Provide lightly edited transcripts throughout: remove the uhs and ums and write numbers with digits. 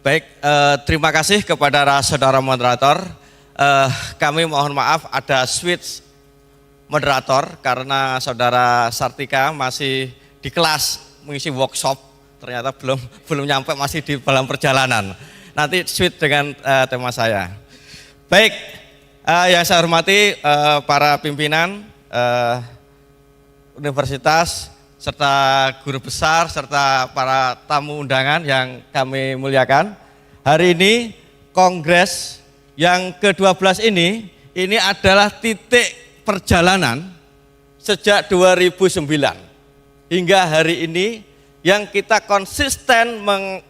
Baik, terima kasih kepada saudara moderator. Kami mohon maaf ada switch moderator karena saudara Sartika masih di kelas mengisi workshop, ternyata belum nyampe, masih di dalam perjalanan. Nanti switch dengan tema saya. Baik, yang saya hormati para pimpinan universitas serta guru besar serta para tamu undangan yang kami muliakan. Hari ini kongres yang ke-12 ini adalah titik perjalanan sejak 2009 hingga hari ini yang kita konsisten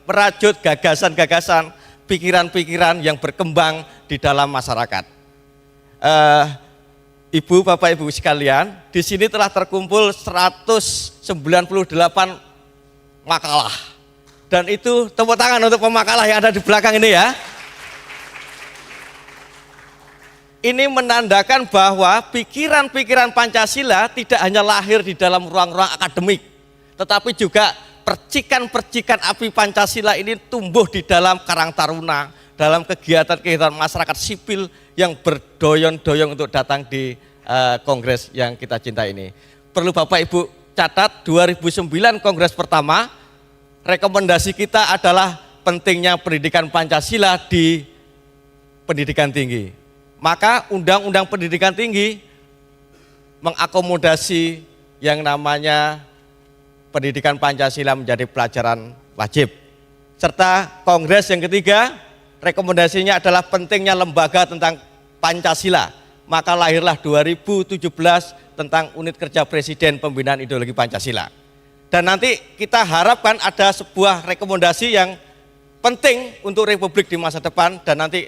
merajut gagasan-gagasan, pikiran-pikiran yang berkembang di dalam masyarakat. Ibu, Bapak, Ibu sekalian, di sini telah terkumpul 198 makalah. Dan itu tepuk tangan untuk pemakalah yang ada di belakang ini ya. Ini menandakan bahwa pikiran-pikiran Pancasila tidak hanya lahir di dalam ruang-ruang akademik, tetapi juga percikan-percikan api Pancasila ini tumbuh di dalam Karang Taruna, dalam kegiatan-kegiatan masyarakat sipil yang berdoyong-doyong untuk datang di kongres yang kita cintai ini. Perlu Bapak Ibu catat, 2009 kongres pertama, rekomendasi kita adalah pentingnya pendidikan Pancasila di pendidikan tinggi. Maka Undang-Undang Pendidikan Tinggi mengakomodasi yang namanya pendidikan Pancasila menjadi pelajaran wajib. Serta kongres yang ketiga, rekomendasinya adalah pentingnya lembaga tentang Pancasila. Maka lahirlah 2017 tentang unit kerja Presiden pembinaan ideologi Pancasila. Dan nanti kita harapkan ada sebuah rekomendasi yang penting untuk Republik di masa depan, dan nanti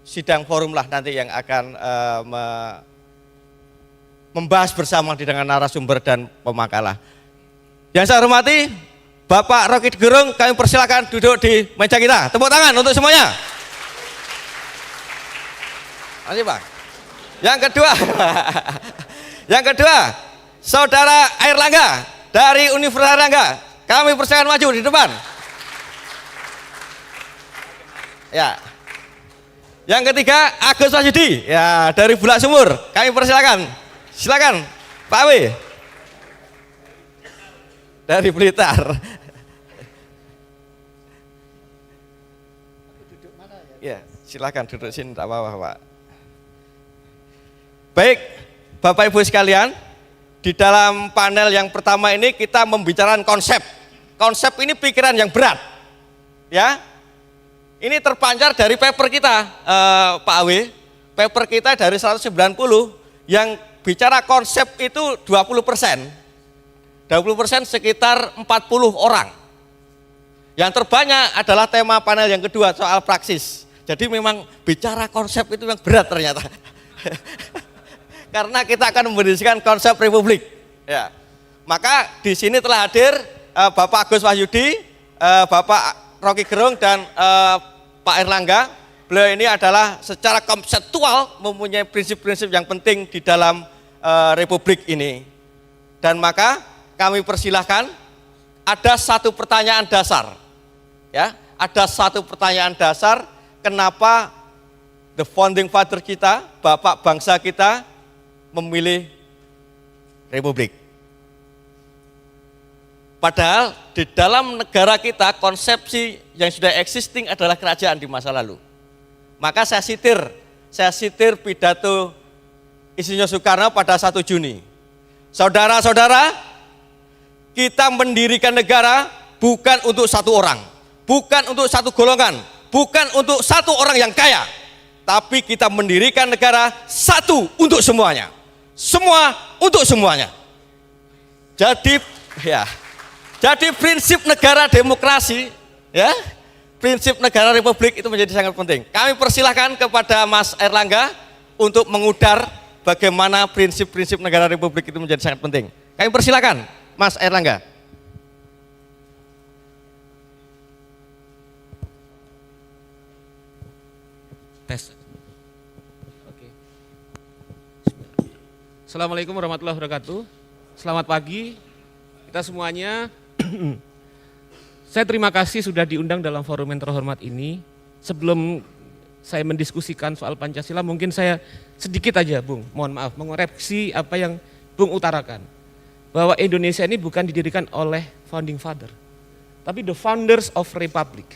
sidang forum lah nanti yang akan membahas bersama dengan narasumber dan pemakalah. Yang saya hormati Bapak Roky Gerung, kami persilakan duduk di meja kita. Tepuk tangan untuk semuanya. Makasih Pak. Yang kedua, Saudara Airlangga dari Universitas Airlangga, kami persilakan maju di depan. Ya. Yang ketiga, Agus Wahyudi, ya dari Bulak Sumur, kami persilakan. Silakan, Pak W. Dari Blitar. Ya, silakan duduk sini, tak apa-apa, Pak. Baik, Bapak Ibu sekalian, di dalam panel yang pertama ini kita membicarakan konsep. Konsep ini pikiran yang berat, ya. Ini terpancar dari paper kita, Pak Awe. Paper kita dari 190 yang bicara konsep itu 20%. 20% sekitar 40 orang. Yang terbanyak adalah tema panel yang kedua, soal praksis. Jadi memang bicara konsep itu yang berat ternyata. Karena kita akan mendiskusikan konsep Republik. Ya. Maka di sini telah hadir Bapak Agus Wahyudi, Bapak Roky Gerung, dan Pak Airlangga. Beliau ini adalah secara konseptual mempunyai prinsip-prinsip yang penting di dalam Republik ini. Dan maka kami persilahkan, ada satu pertanyaan dasar. Ya, ada satu pertanyaan dasar, kenapa the founding father kita, bapak bangsa kita, memilih Republik. Padahal di dalam negara kita konsepsi yang sudah existing adalah kerajaan di masa lalu. Maka saya sitir pidato Insinyur Soekarno pada 1 Juni. Saudara-saudara, kita mendirikan negara bukan untuk satu orang, bukan untuk satu golongan, bukan untuk satu orang yang kaya, tapi kita mendirikan negara satu untuk semuanya. Semua untuk semuanya. Jadi prinsip negara demokrasi, ya, prinsip negara Republik itu menjadi sangat penting. Kami persilahkan kepada Mas Airlangga untuk mengudar bagaimana prinsip-prinsip negara Republik itu menjadi sangat penting. Kami persilahkan Mas Airlangga. Tes. Oke. Assalamualaikum warahmatullahi wabarakatuh. Selamat pagi kita semuanya. Saya terima kasih sudah diundang dalam forum yang terhormat ini. Sebelum saya mendiskusikan soal Pancasila, mungkin saya sedikit aja, Bung, mohon maaf, mengoreksi apa yang Bung utarakan. Bahwa Indonesia ini bukan didirikan oleh founding father, tapi the founders of republic.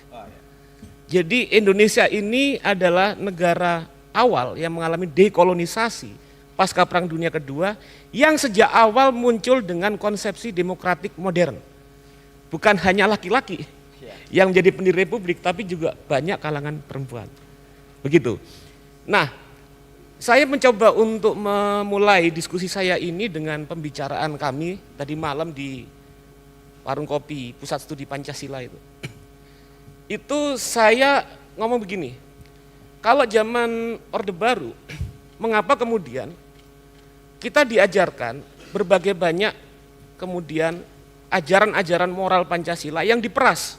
Jadi Indonesia ini adalah negara awal yang mengalami dekolonisasi pasca Perang Dunia Kedua, yang sejak awal muncul dengan konsepsi demokratik modern. Bukan hanya laki-laki yang menjadi pendiri republik, tapi juga banyak kalangan perempuan. Begitu. Nah, saya mencoba untuk memulai diskusi saya ini dengan pembicaraan kami tadi malam di warung kopi Pusat Studi Pancasila itu. Itu saya ngomong begini, kalau zaman Orde Baru, mengapa kemudian kita diajarkan berbagai banyak kemudian ajaran-ajaran moral Pancasila yang diperas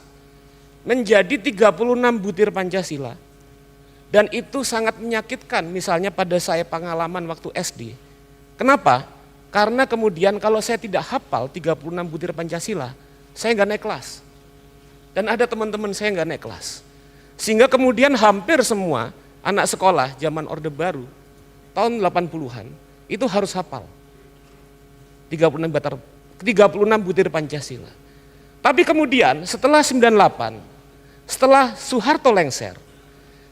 menjadi 36 butir Pancasila, dan itu sangat menyakitkan misalnya pada saya pengalaman waktu SD. Kenapa? Karena kemudian kalau saya tidak hafal 36 butir Pancasila, saya nggak naik kelas. Dan ada teman-teman saya nggak naik kelas. Sehingga kemudian hampir semua anak sekolah zaman Orde Baru tahun 80-an itu harus hafal 36 butir Pancasila. Tapi kemudian setelah 98, setelah Soeharto lengser,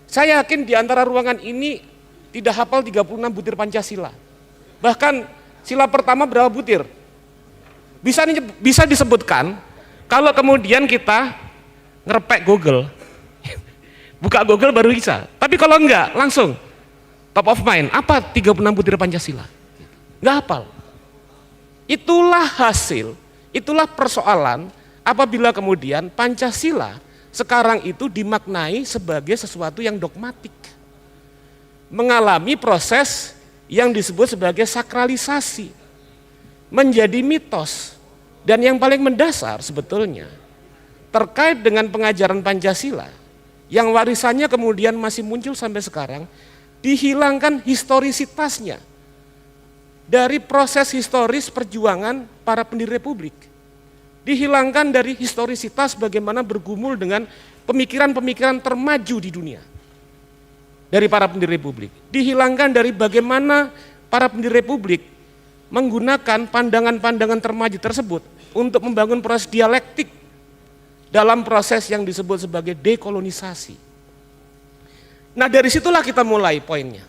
saya yakin di antara ruangan ini tidak hafal 36 butir Pancasila. Bahkan sila pertama berapa butir? Bisa disebutkan kalau kemudian kita ngerepek Google. Buka Google baru bisa. Tapi kalau enggak, langsung top of mind, apa 36 butir Pancasila? Enggak hafal. Itulah hasil, itulah persoalan apabila kemudian Pancasila sekarang itu dimaknai sebagai sesuatu yang dogmatik. Mengalami proses yang disebut sebagai sakralisasi. Menjadi mitos. Dan yang paling mendasar sebetulnya terkait dengan pengajaran Pancasila yang warisannya kemudian masih muncul sampai sekarang, dihilangkan historisitasnya dari proses historis perjuangan para pendiri republik. Dihilangkan dari historisitas bagaimana bergumul dengan pemikiran-pemikiran termaju di dunia dari para pendiri republik. Dihilangkan dari bagaimana para pendiri republik menggunakan pandangan-pandangan termaju tersebut untuk membangun proses dialektik dalam proses yang disebut sebagai dekolonisasi. Nah, dari situlah kita mulai poinnya.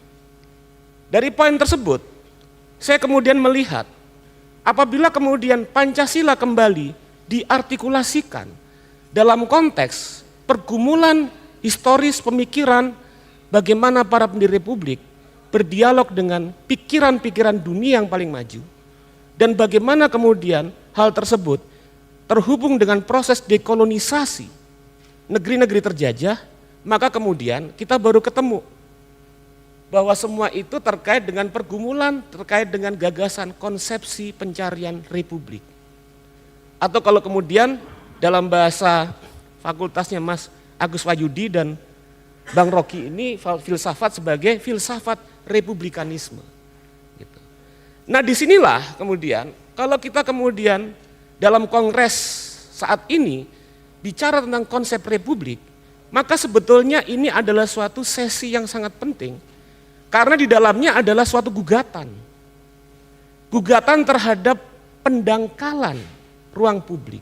Dari poin tersebut, saya kemudian melihat apabila kemudian Pancasila kembali diartikulasikan dalam konteks pergumulan historis pemikiran bagaimana para pendiri republik berdialog dengan pikiran-pikiran dunia yang paling maju, dan bagaimana kemudian hal tersebut terhubung dengan proses dekolonisasi negeri-negeri terjajah, maka kemudian kita baru ketemu bahwa semua itu terkait dengan pergumulan, terkait dengan gagasan konsepsi pencarian republik. Atau kalau kemudian dalam bahasa fakultasnya Mas Agus Wahyudi dan Bang Rocky ini filsafat sebagai filsafat republikanisme. Gitu. Nah, disinilah kemudian kalau kita kemudian dalam kongres saat ini bicara tentang konsep republik, maka sebetulnya ini adalah suatu sesi yang sangat penting karena di dalamnya adalah suatu gugatan. Gugatan terhadap pendangkalan ruang publik.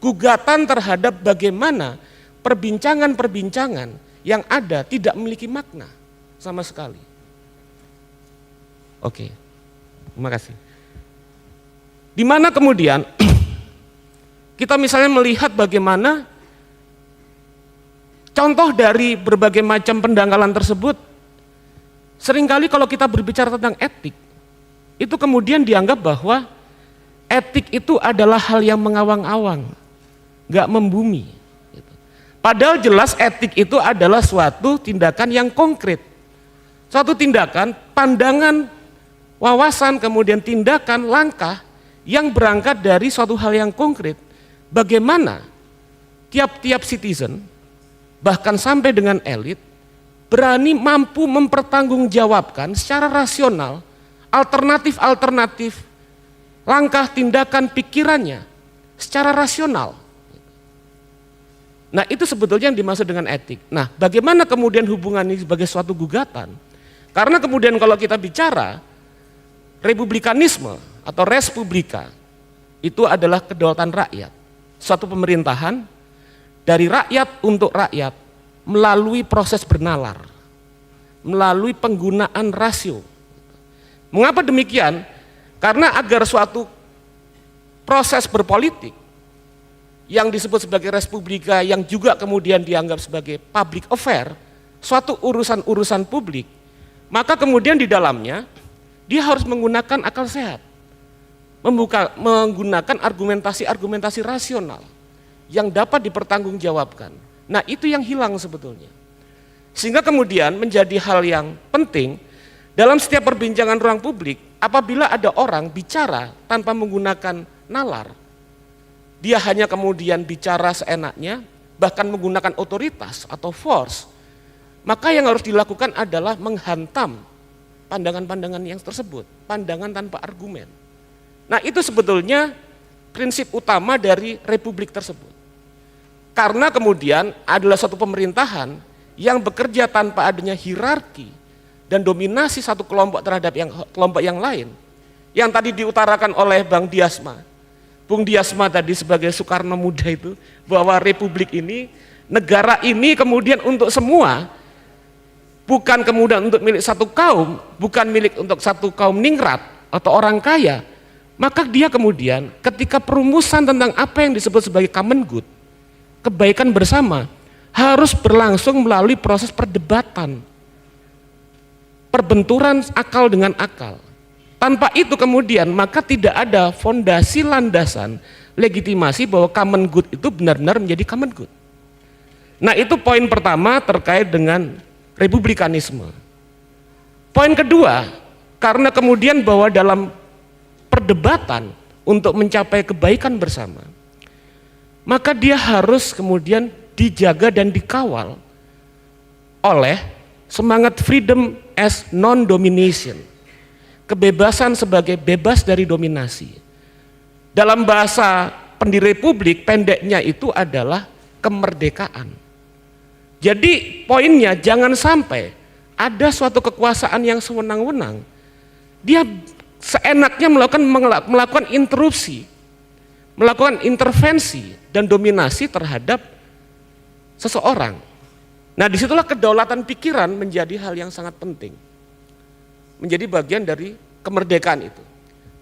Gugatan terhadap bagaimana perbincangan-perbincangan yang ada tidak memiliki makna sama sekali. Oke, terima kasih. Di mana kemudian kita misalnya melihat bagaimana contoh dari berbagai macam pendangkalan tersebut, seringkali kalau kita berbicara tentang etik, itu kemudian dianggap bahwa etik itu adalah hal yang mengawang-awang, gak membumi. Padahal jelas etik itu adalah suatu tindakan yang konkret, suatu tindakan, pandangan, wawasan, kemudian tindakan, langkah yang berangkat dari suatu hal yang konkret. Bagaimana tiap-tiap citizen, bahkan sampai dengan elit, berani mampu mempertanggungjawabkan secara rasional alternatif-alternatif langkah, tindakan, pikirannya secara rasional. Nah itu sebetulnya yang dimaksud dengan etik. Nah bagaimana kemudian hubungan ini sebagai suatu gugatan? Karena kemudian kalau kita bicara republikanisme atau respublika itu adalah kedaulatan rakyat. Suatu pemerintahan dari rakyat untuk rakyat melalui proses bernalar, melalui penggunaan rasio. Mengapa demikian? Karena agar suatu proses berpolitik yang disebut sebagai respublika yang juga kemudian dianggap sebagai public affair, suatu urusan-urusan publik, maka kemudian di dalamnya dia harus menggunakan akal sehat, menggunakan argumentasi-argumentasi rasional yang dapat dipertanggungjawabkan. Nah itu yang hilang sebetulnya. Sehingga kemudian menjadi hal yang penting dalam setiap perbincangan ruang publik, apabila ada orang bicara tanpa menggunakan nalar, dia hanya kemudian bicara seenaknya, bahkan menggunakan otoritas atau force, maka yang harus dilakukan adalah menghantam pandangan-pandangan yang tersebut, pandangan tanpa argumen. Nah itu sebetulnya prinsip utama dari republik tersebut. Karena kemudian adalah suatu pemerintahan yang bekerja tanpa adanya hierarki dan dominasi satu kelompok terhadap kelompok yang lain, yang tadi diutarakan oleh Bang Diasma. Bung Diasma tadi sebagai Soekarno muda itu, bahwa republik ini, negara ini kemudian untuk semua, bukan kemudian untuk milik satu kaum, bukan milik untuk satu kaum ningrat atau orang kaya. Maka dia kemudian ketika perumusan tentang apa yang disebut sebagai common good, kebaikan bersama, harus berlangsung melalui proses perdebatan, perbenturan akal dengan akal. Tanpa itu kemudian maka tidak ada fondasi landasan legitimasi bahwa common good itu benar-benar menjadi common good. Nah itu poin pertama terkait dengan republikanisme. Poin kedua, karena kemudian bahwa dalam perdebatan untuk mencapai kebaikan bersama, maka dia harus kemudian dijaga dan dikawal oleh semangat freedom as non-domination. Kebebasan sebagai bebas dari dominasi. Dalam bahasa pendiri republik, pendeknya itu adalah kemerdekaan. Jadi poinnya jangan sampai ada suatu kekuasaan yang sewenang-wenang, dia seenaknya melakukan interupsi, melakukan intervensi dan dominasi terhadap seseorang. Nah disitulah kedaulatan pikiran menjadi hal yang sangat penting, menjadi bagian dari kemerdekaan itu.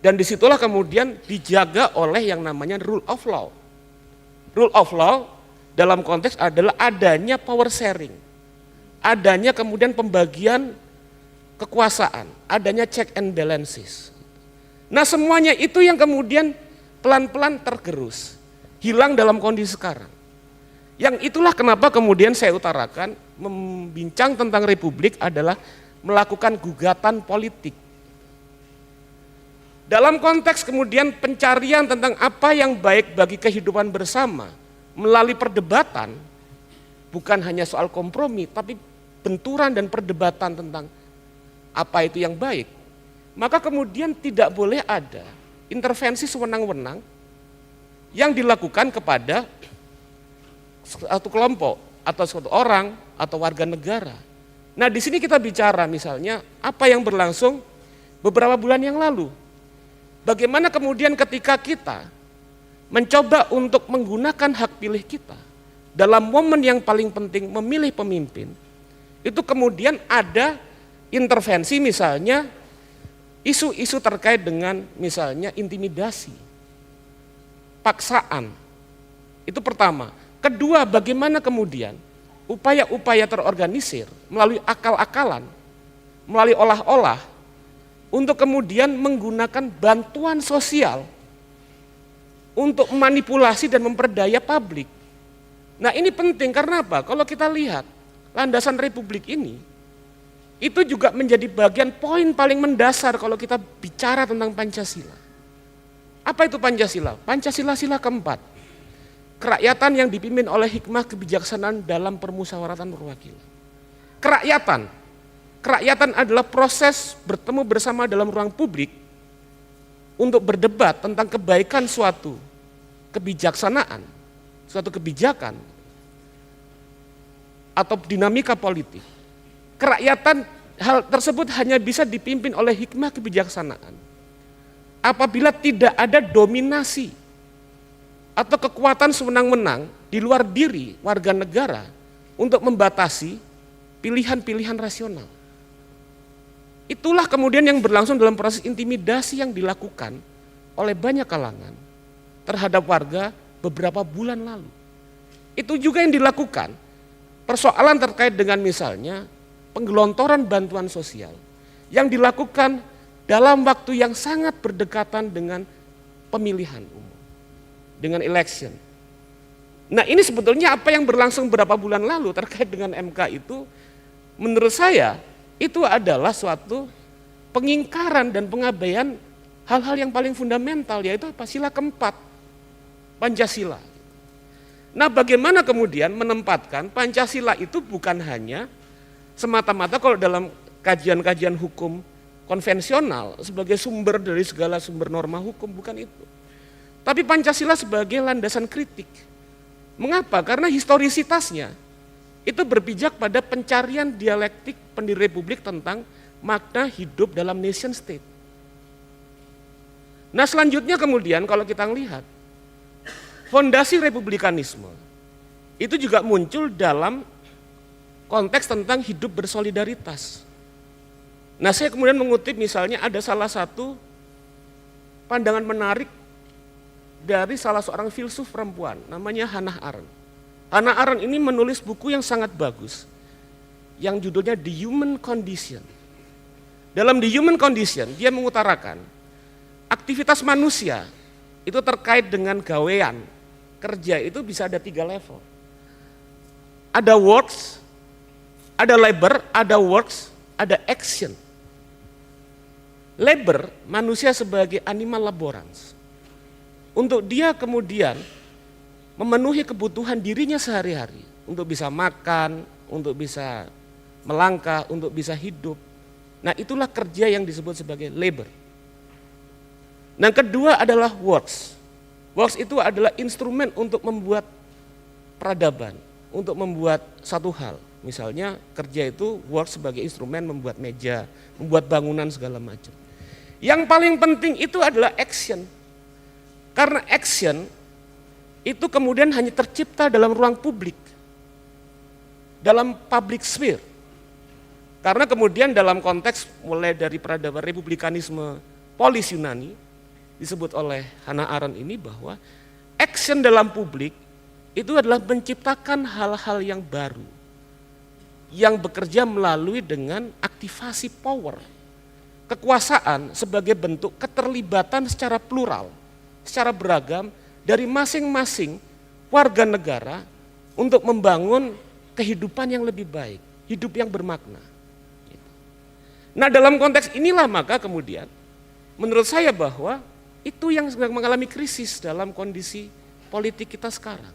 Dan disitulah kemudian dijaga oleh yang namanya rule of law. Rule of law dalam konteks adalah adanya power sharing, adanya kemudian pembagian kekuasaan, adanya check and balances. Nah semuanya itu yang kemudian pelan-pelan tergerus, hilang dalam kondisi sekarang. Yang itulah kenapa kemudian saya utarakan membincang tentang republik adalah melakukan gugatan politik. Dalam konteks kemudian pencarian tentang apa yang baik bagi kehidupan bersama melalui perdebatan, bukan hanya soal kompromi, tapi benturan dan perdebatan tentang apa itu yang baik, maka kemudian tidak boleh ada intervensi sewenang-wenang yang dilakukan kepada satu kelompok atau suatu orang atau warga negara. Nah di sini kita bicara misalnya apa yang berlangsung beberapa bulan yang lalu. Bagaimana kemudian ketika kita mencoba untuk menggunakan hak pilih kita dalam momen yang paling penting memilih pemimpin, itu kemudian ada intervensi misalnya isu-isu terkait dengan misalnya intimidasi, paksaan. Itu pertama. Kedua, bagaimana kemudian upaya-upaya terorganisir melalui akal-akalan, melalui olah-olah, untuk kemudian menggunakan bantuan sosial untuk manipulasi dan memperdaya publik. Nah ini penting karena apa? Kalau kita lihat landasan republik ini, itu juga menjadi bagian poin paling mendasar kalau kita bicara tentang Pancasila. Apa itu Pancasila? Pancasila sila keempat. Kerakyatan yang dipimpin oleh hikmah kebijaksanaan dalam permusyawaratan perwakilan. Kerakyatan adalah proses bertemu bersama dalam ruang publik untuk berdebat tentang kebaikan suatu kebijaksanaan, suatu kebijakan atau dinamika politik, kerakyatan hal tersebut hanya bisa dipimpin oleh hikmah kebijaksanaan apabila tidak ada dominasi atau kekuatan sewenang-wenang di luar diri warga negara untuk membatasi pilihan-pilihan rasional. Itulah kemudian yang berlangsung dalam proses intimidasi yang dilakukan oleh banyak kalangan terhadap warga beberapa bulan lalu. Itu juga yang dilakukan persoalan terkait dengan misalnya penggelontoran bantuan sosial yang dilakukan dalam waktu yang sangat berdekatan dengan pemilihan umum, dengan election. Nah, ini sebetulnya apa yang berlangsung beberapa bulan lalu terkait dengan MK itu, menurut saya itu adalah suatu pengingkaran dan pengabaian hal-hal yang paling fundamental, yaitu apa? Sila keempat, Pancasila. Nah, bagaimana kemudian menempatkan Pancasila itu bukan hanya semata-mata kalau dalam kajian-kajian hukum konvensional sebagai sumber dari segala sumber norma hukum, bukan itu. Tapi Pancasila sebagai landasan kritik. Mengapa? Karena historisitasnya itu berpijak pada pencarian dialektik pendiri republik tentang makna hidup dalam nation state. Nah, selanjutnya kemudian kalau kita lihat fondasi republikanisme itu juga muncul dalam konteks tentang hidup bersolidaritas. Nah, saya kemudian mengutip misalnya ada salah satu pandangan menarik dari salah seorang filsuf perempuan namanya Hannah Arendt. Hannah Arendt ini menulis buku yang sangat bagus yang judulnya The Human Condition. Dalam The Human Condition dia mengutarakan aktivitas manusia itu terkait dengan gawean, kerja itu bisa ada 3 level. Ada works, ada labor, ada works, ada action. Labor, manusia sebagai animal laborans. Untuk dia kemudian memenuhi kebutuhan dirinya sehari-hari. Untuk bisa makan, untuk bisa melangkah, untuk bisa hidup. Nah, itulah kerja yang disebut sebagai labor. Nah, kedua adalah works. Works itu adalah instrumen untuk membuat peradaban, untuk membuat satu hal. Misalnya kerja itu works sebagai instrumen membuat meja, membuat bangunan segala macam. Yang paling penting itu adalah action. Karena action itu kemudian hanya tercipta dalam ruang publik, dalam public sphere. Karena kemudian dalam konteks mulai dari peradaban republikanisme polis Yunani, disebut oleh Hannah Arendt ini bahwa action dalam publik itu adalah menciptakan hal-hal yang baru, yang bekerja melalui dengan aktivasi power, kekuasaan sebagai bentuk keterlibatan secara plural, secara beragam dari masing-masing warga negara untuk membangun kehidupan yang lebih baik, hidup yang bermakna. Nah, dalam konteks inilah maka kemudian menurut saya bahwa itu yang sedang mengalami krisis dalam kondisi politik kita sekarang.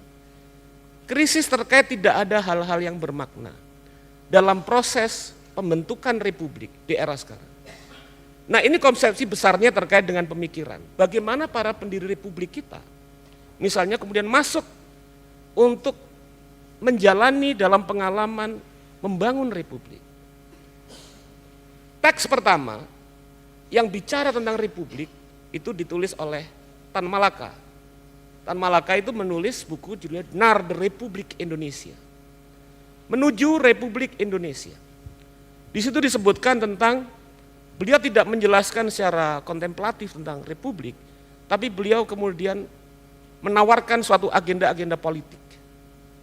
Krisis terkait tidak ada hal-hal yang bermakna dalam proses pembentukan republik di era sekarang. Nah, ini konsepsi besarnya terkait dengan pemikiran. Bagaimana para pendiri republik kita misalnya kemudian masuk untuk menjalani dalam pengalaman membangun republik. Teks pertama yang bicara tentang republik itu ditulis oleh Tan Malaka. Tan Malaka itu menulis buku judulnya Naar de Republik Indonesia. Menuju Republik Indonesia. Di situ disebutkan tentang beliau tidak menjelaskan secara kontemplatif tentang republik, tapi beliau kemudian menawarkan suatu agenda-agenda politik.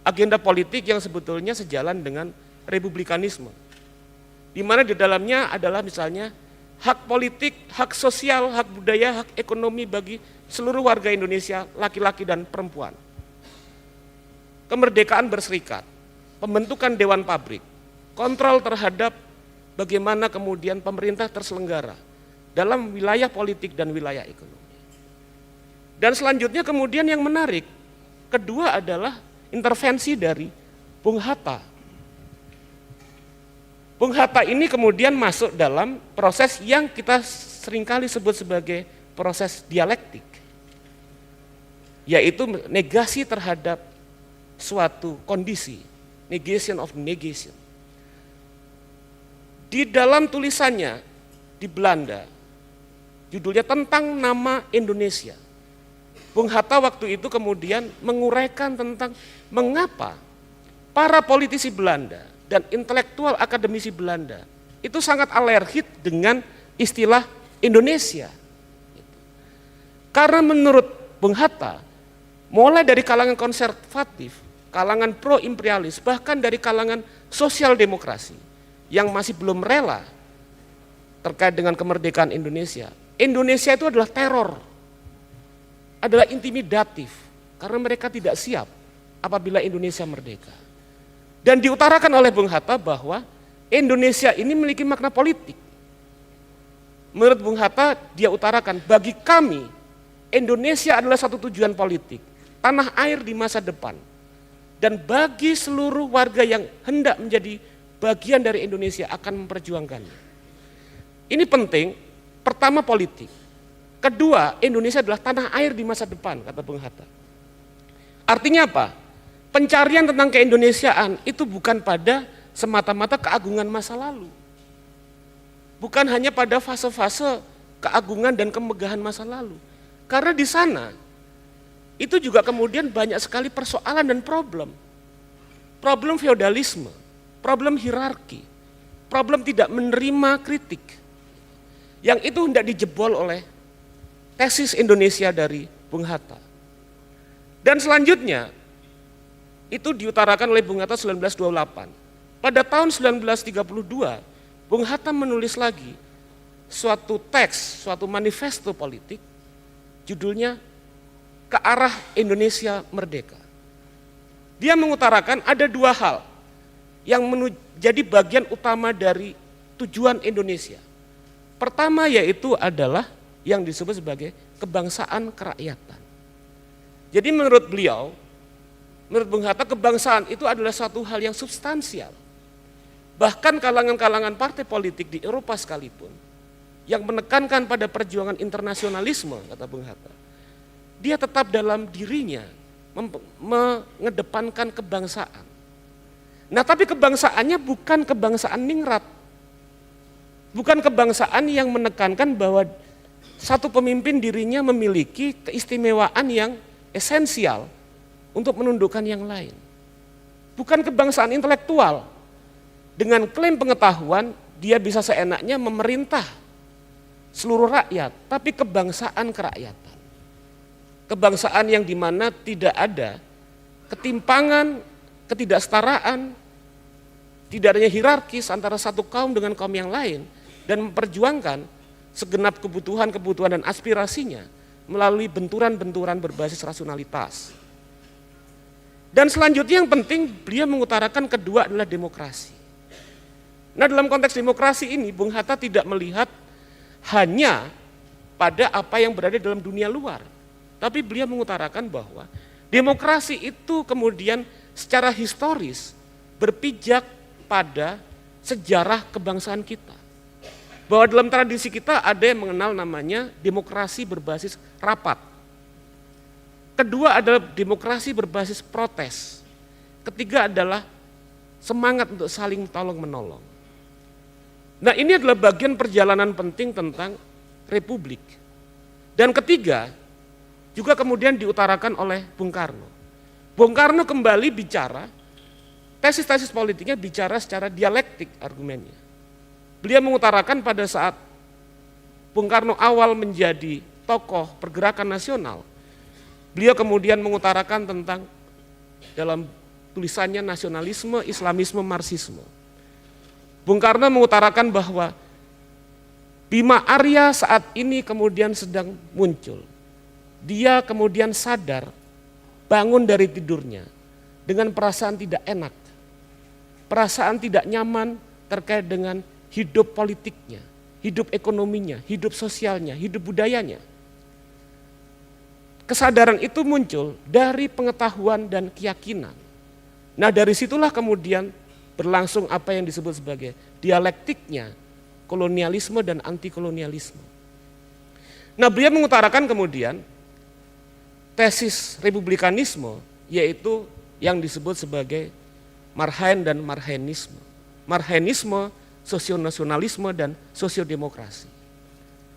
Agenda politik yang sebetulnya sejalan dengan republikanisme. Di mana di dalamnya adalah misalnya hak politik, hak sosial, hak budaya, hak ekonomi bagi seluruh warga Indonesia, laki-laki dan perempuan. Kemerdekaan berserikat, pembentukan dewan pabrik, kontrol terhadap bagaimana kemudian pemerintah terselenggara dalam wilayah politik dan wilayah ekonomi. Dan selanjutnya kemudian yang menarik, kedua adalah intervensi dari Bung Hatta. Bung Hatta ini kemudian masuk dalam proses yang kita seringkali sebut sebagai proses dialektik, yaitu negasi terhadap suatu kondisi negation of negation. Di dalam tulisannya di Belanda, judulnya tentang nama Indonesia. Bung Hatta waktu itu kemudian menguraikan tentang mengapa para politisi Belanda dan intelektual akademisi Belanda itu sangat alergis dengan istilah Indonesia. Karena menurut Bung Hatta, mulai dari kalangan konservatif, kalangan pro-imperialis, bahkan dari kalangan sosial demokrasi yang masih belum rela terkait dengan kemerdekaan Indonesia. Indonesia itu adalah teror, adalah intimidatif, karena mereka tidak siap apabila Indonesia merdeka. Dan diutarakan oleh Bung Hatta bahwa Indonesia ini memiliki makna politik. Menurut Bung Hatta, dia utarakan, bagi kami Indonesia adalah satu tujuan politik, tanah air di masa depan. Dan bagi seluruh warga yang hendak menjadi bagian dari Indonesia akan memperjuangkannya. Ini penting, pertama politik. Kedua, Indonesia adalah tanah air di masa depan, kata Bung Hatta. Artinya apa? Pencarian tentang keindonesiaan itu bukan pada semata-mata keagungan masa lalu. Bukan hanya pada fase-fase keagungan dan kemegahan masa lalu. Karena di sana itu juga kemudian banyak sekali persoalan dan problem. Problem feodalisme, problem hierarki, problem tidak menerima kritik. Yang itu hendak dijebol oleh tesis Indonesia dari Bung Hatta. Dan selanjutnya, itu diutarakan oleh Bung Hatta 1928. Pada tahun 1932, Bung Hatta menulis lagi suatu teks, suatu manifesto politik, judulnya Ke Arah Indonesia Merdeka. Dia mengutarakan ada dua hal yang menjadi bagian utama dari tujuan Indonesia. Pertama yaitu adalah yang disebut sebagai kebangsaan kerakyatan. Jadi menurut beliau, menurut Bung Hatta, kebangsaan itu adalah suatu hal yang substansial. Bahkan kalangan-kalangan partai politik di Eropa sekalipun yang menekankan pada perjuangan internasionalisme, kata Bung Hatta, dia tetap dalam dirinya mengedepankan kebangsaan. Nah, tapi kebangsaannya bukan kebangsaan ningrat. Bukan kebangsaan yang menekankan bahwa satu pemimpin dirinya memiliki keistimewaan yang esensial untuk menundukkan yang lain. Bukan kebangsaan intelektual. Dengan klaim pengetahuan, dia bisa seenaknya memerintah seluruh rakyat, tapi kebangsaan kerakyatan. Kebangsaan yang dimana tidak ada ketimpangan, ketidaksetaraan, tidak adanya hierarkis antara satu kaum dengan kaum yang lain, dan memperjuangkan segenap kebutuhan-kebutuhan dan aspirasinya melalui benturan-benturan berbasis rasionalitas. Dan selanjutnya yang penting, beliau mengutarakan kedua adalah demokrasi. Nah, dalam konteks demokrasi ini, Bung Hatta tidak melihat hanya pada apa yang berada dalam dunia luar, tapi beliau mengutarakan bahwa demokrasi itu kemudian secara historis berpijak pada sejarah kebangsaan kita. Bahwa dalam tradisi kita ada yang mengenal namanya demokrasi berbasis rapat. Kedua adalah demokrasi berbasis protes. Ketiga adalah semangat untuk saling tolong-menolong. Nah, ini adalah bagian perjalanan penting tentang republik. Dan ketiga, juga kemudian diutarakan oleh Bung Karno. Bung Karno kembali bicara, tesis-tesis politiknya bicara secara dialektik argumennya. Beliau mengutarakan pada saat Bung Karno awal menjadi tokoh pergerakan nasional, beliau kemudian mengutarakan tentang dalam tulisannya nasionalisme, Islamisme, Marxisme. Bung Karno mengutarakan bahwa Bima Arya saat ini kemudian sedang muncul. Dia kemudian sadar, bangun dari tidurnya dengan perasaan tidak enak, perasaan tidak nyaman terkait dengan hidup politiknya, hidup ekonominya, hidup sosialnya, hidup budayanya. Kesadaran itu muncul dari pengetahuan dan keyakinan. Nah, dari situlah kemudian berlangsung apa yang disebut sebagai dialektiknya kolonialisme dan antikolonialisme. Nah, beliau mengutarakan kemudian tesis republikanisme, yaitu yang disebut sebagai Marhaen dan Marhaenisme. Marhaenisme, sosionasionalisme, dan sosiodemokrasi.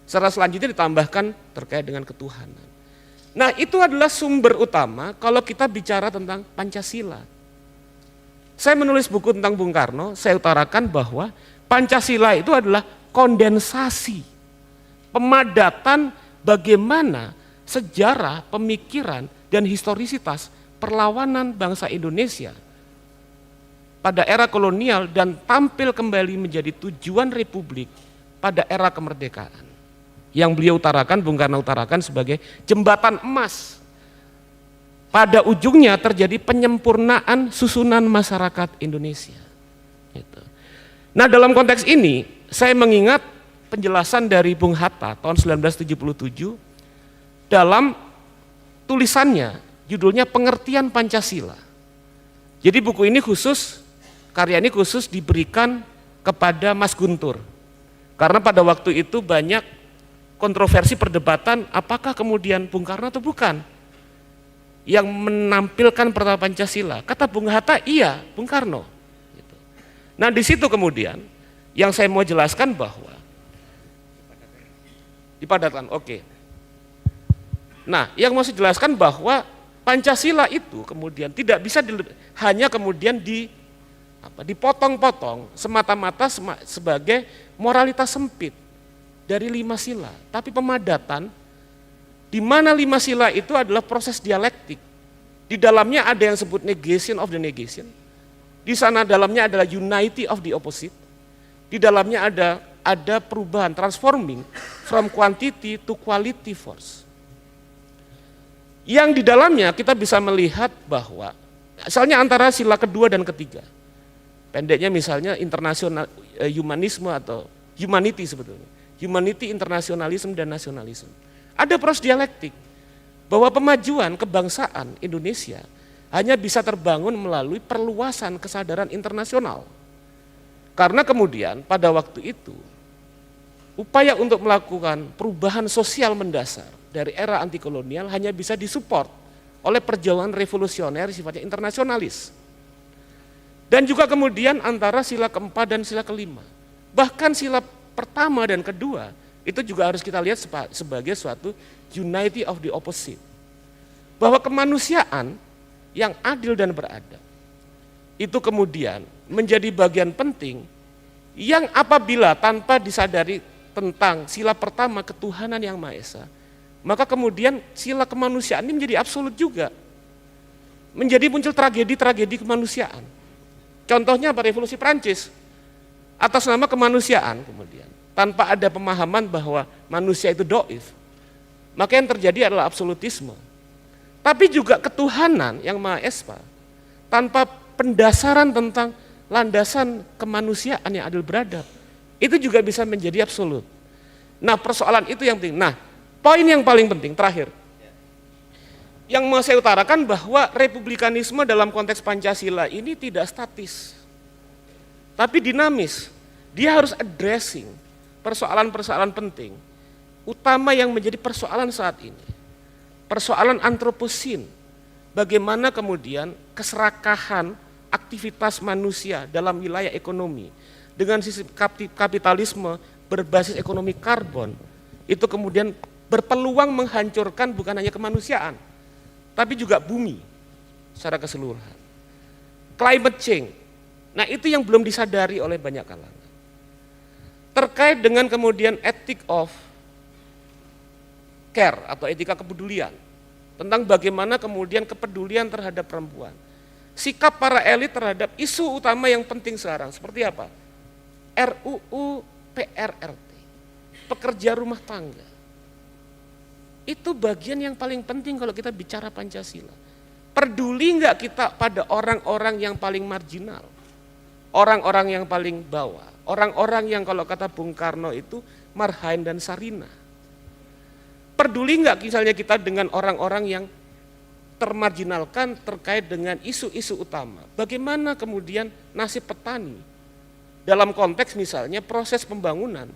Secara selanjutnya ditambahkan terkait dengan ketuhanan. Nah, itu adalah sumber utama kalau kita bicara tentang Pancasila. Saya menulis buku tentang Bung Karno, saya utarakan bahwa Pancasila itu adalah kondensasi, pemadatan bagaimana sejarah, pemikiran, dan historisitas perlawanan bangsa Indonesia pada era kolonial dan tampil kembali menjadi tujuan republik pada era kemerdekaan. Yang beliau utarakan, Bung Karno utarakan sebagai jembatan emas. Pada ujungnya terjadi penyempurnaan susunan masyarakat Indonesia. Gitu. Nah, dalam konteks ini saya mengingat penjelasan dari Bung Hatta tahun 1977 dalam tulisannya, judulnya Pengertian Pancasila. Jadi buku ini khusus, karya ini khusus diberikan kepada Mas Guntur. Karena pada waktu itu banyak kontroversi perdebatan apakah kemudian Bung Karno atau bukan yang menampilkan pertama Pancasila. Kata Bung Hatta, iya Bung Karno. Gitu. Nah di situ kemudian yang saya mau jelaskan bahwa dipadatkan, oke. Nah yang mau saya jelaskan bahwa Pancasila itu kemudian tidak bisa hanya kemudian dipotong-potong semata-mata sebagai moralitas sempit dari 5 sila, tapi pemadatan di mana 5 sila itu adalah proses dialektik. Di dalamnya ada yang disebut negation of the negation. Di sana dalamnya adalah unity of the opposite. Di dalamnya ada perubahan, transforming from quantity to quality force. Yang di dalamnya kita bisa melihat bahwa misalnya antara sila kedua dan ketiga. Pendeknya misalnya internasional humanisme atau humanity sebetulnya. Humanity, internasionalisme, dan nasionalisme. Ada proses dialektik bahwa pemajuan kebangsaan Indonesia hanya bisa terbangun melalui perluasan kesadaran internasional. Karena kemudian pada waktu itu upaya untuk melakukan perubahan sosial mendasar dari era antikolonial hanya bisa disupport oleh perjuangan revolusioner sifatnya internasionalis. Dan juga kemudian antara sila keempat dan sila kelima. Bahkan sila pertama dan kedua itu juga harus kita lihat sebagai suatu unity of the opposite. Bahwa kemanusiaan yang adil dan beradab itu kemudian menjadi bagian penting yang apabila tanpa disadari tentang sila pertama ketuhanan yang Maha Esa, maka kemudian sila kemanusiaan ini menjadi absolut juga. Menjadi muncul tragedi-tragedi kemanusiaan. Contohnya apa? Revolusi Prancis. Atas nama kemanusiaan kemudian, tanpa ada pemahaman bahwa manusia itu doif, maka yang terjadi adalah absolutisme. Tapi juga ketuhanan yang Maha Esa, tanpa pendasaran tentang landasan kemanusiaan yang adil beradab, itu juga bisa menjadi absolut. Nah persoalan itu yang penting. Nah poin yang paling penting terakhir, yang mau saya utarakan bahwa republikanisme dalam konteks Pancasila ini tidak statis, tapi dinamis. Dia harus addressing persoalan-persoalan penting, utama yang menjadi persoalan saat ini. Persoalan antroposin, bagaimana kemudian keserakahan aktivitas manusia dalam wilayah ekonomi, dengan sistem kapitalisme berbasis ekonomi karbon, itu kemudian berpeluang menghancurkan bukan hanya kemanusiaan, tapi juga bumi secara keseluruhan. Climate change, nah itu yang belum disadari oleh banyak kalangan. Terkait dengan kemudian ethic of care atau etika kepedulian, tentang bagaimana kemudian kepedulian terhadap perempuan, sikap para elit terhadap isu utama yang penting sekarang, seperti apa? RUU PRRT, pekerja rumah tangga. Itu bagian yang paling penting kalau kita bicara Pancasila. Peduli enggak kita pada orang-orang yang paling marginal, orang-orang yang paling bawah, orang-orang yang kalau kata Bung Karno itu Marhaen dan Sarina. Peduli enggak misalnya kita dengan orang-orang yang termarginalkan terkait dengan isu-isu utama. Bagaimana kemudian nasib petani dalam konteks misalnya proses pembangunan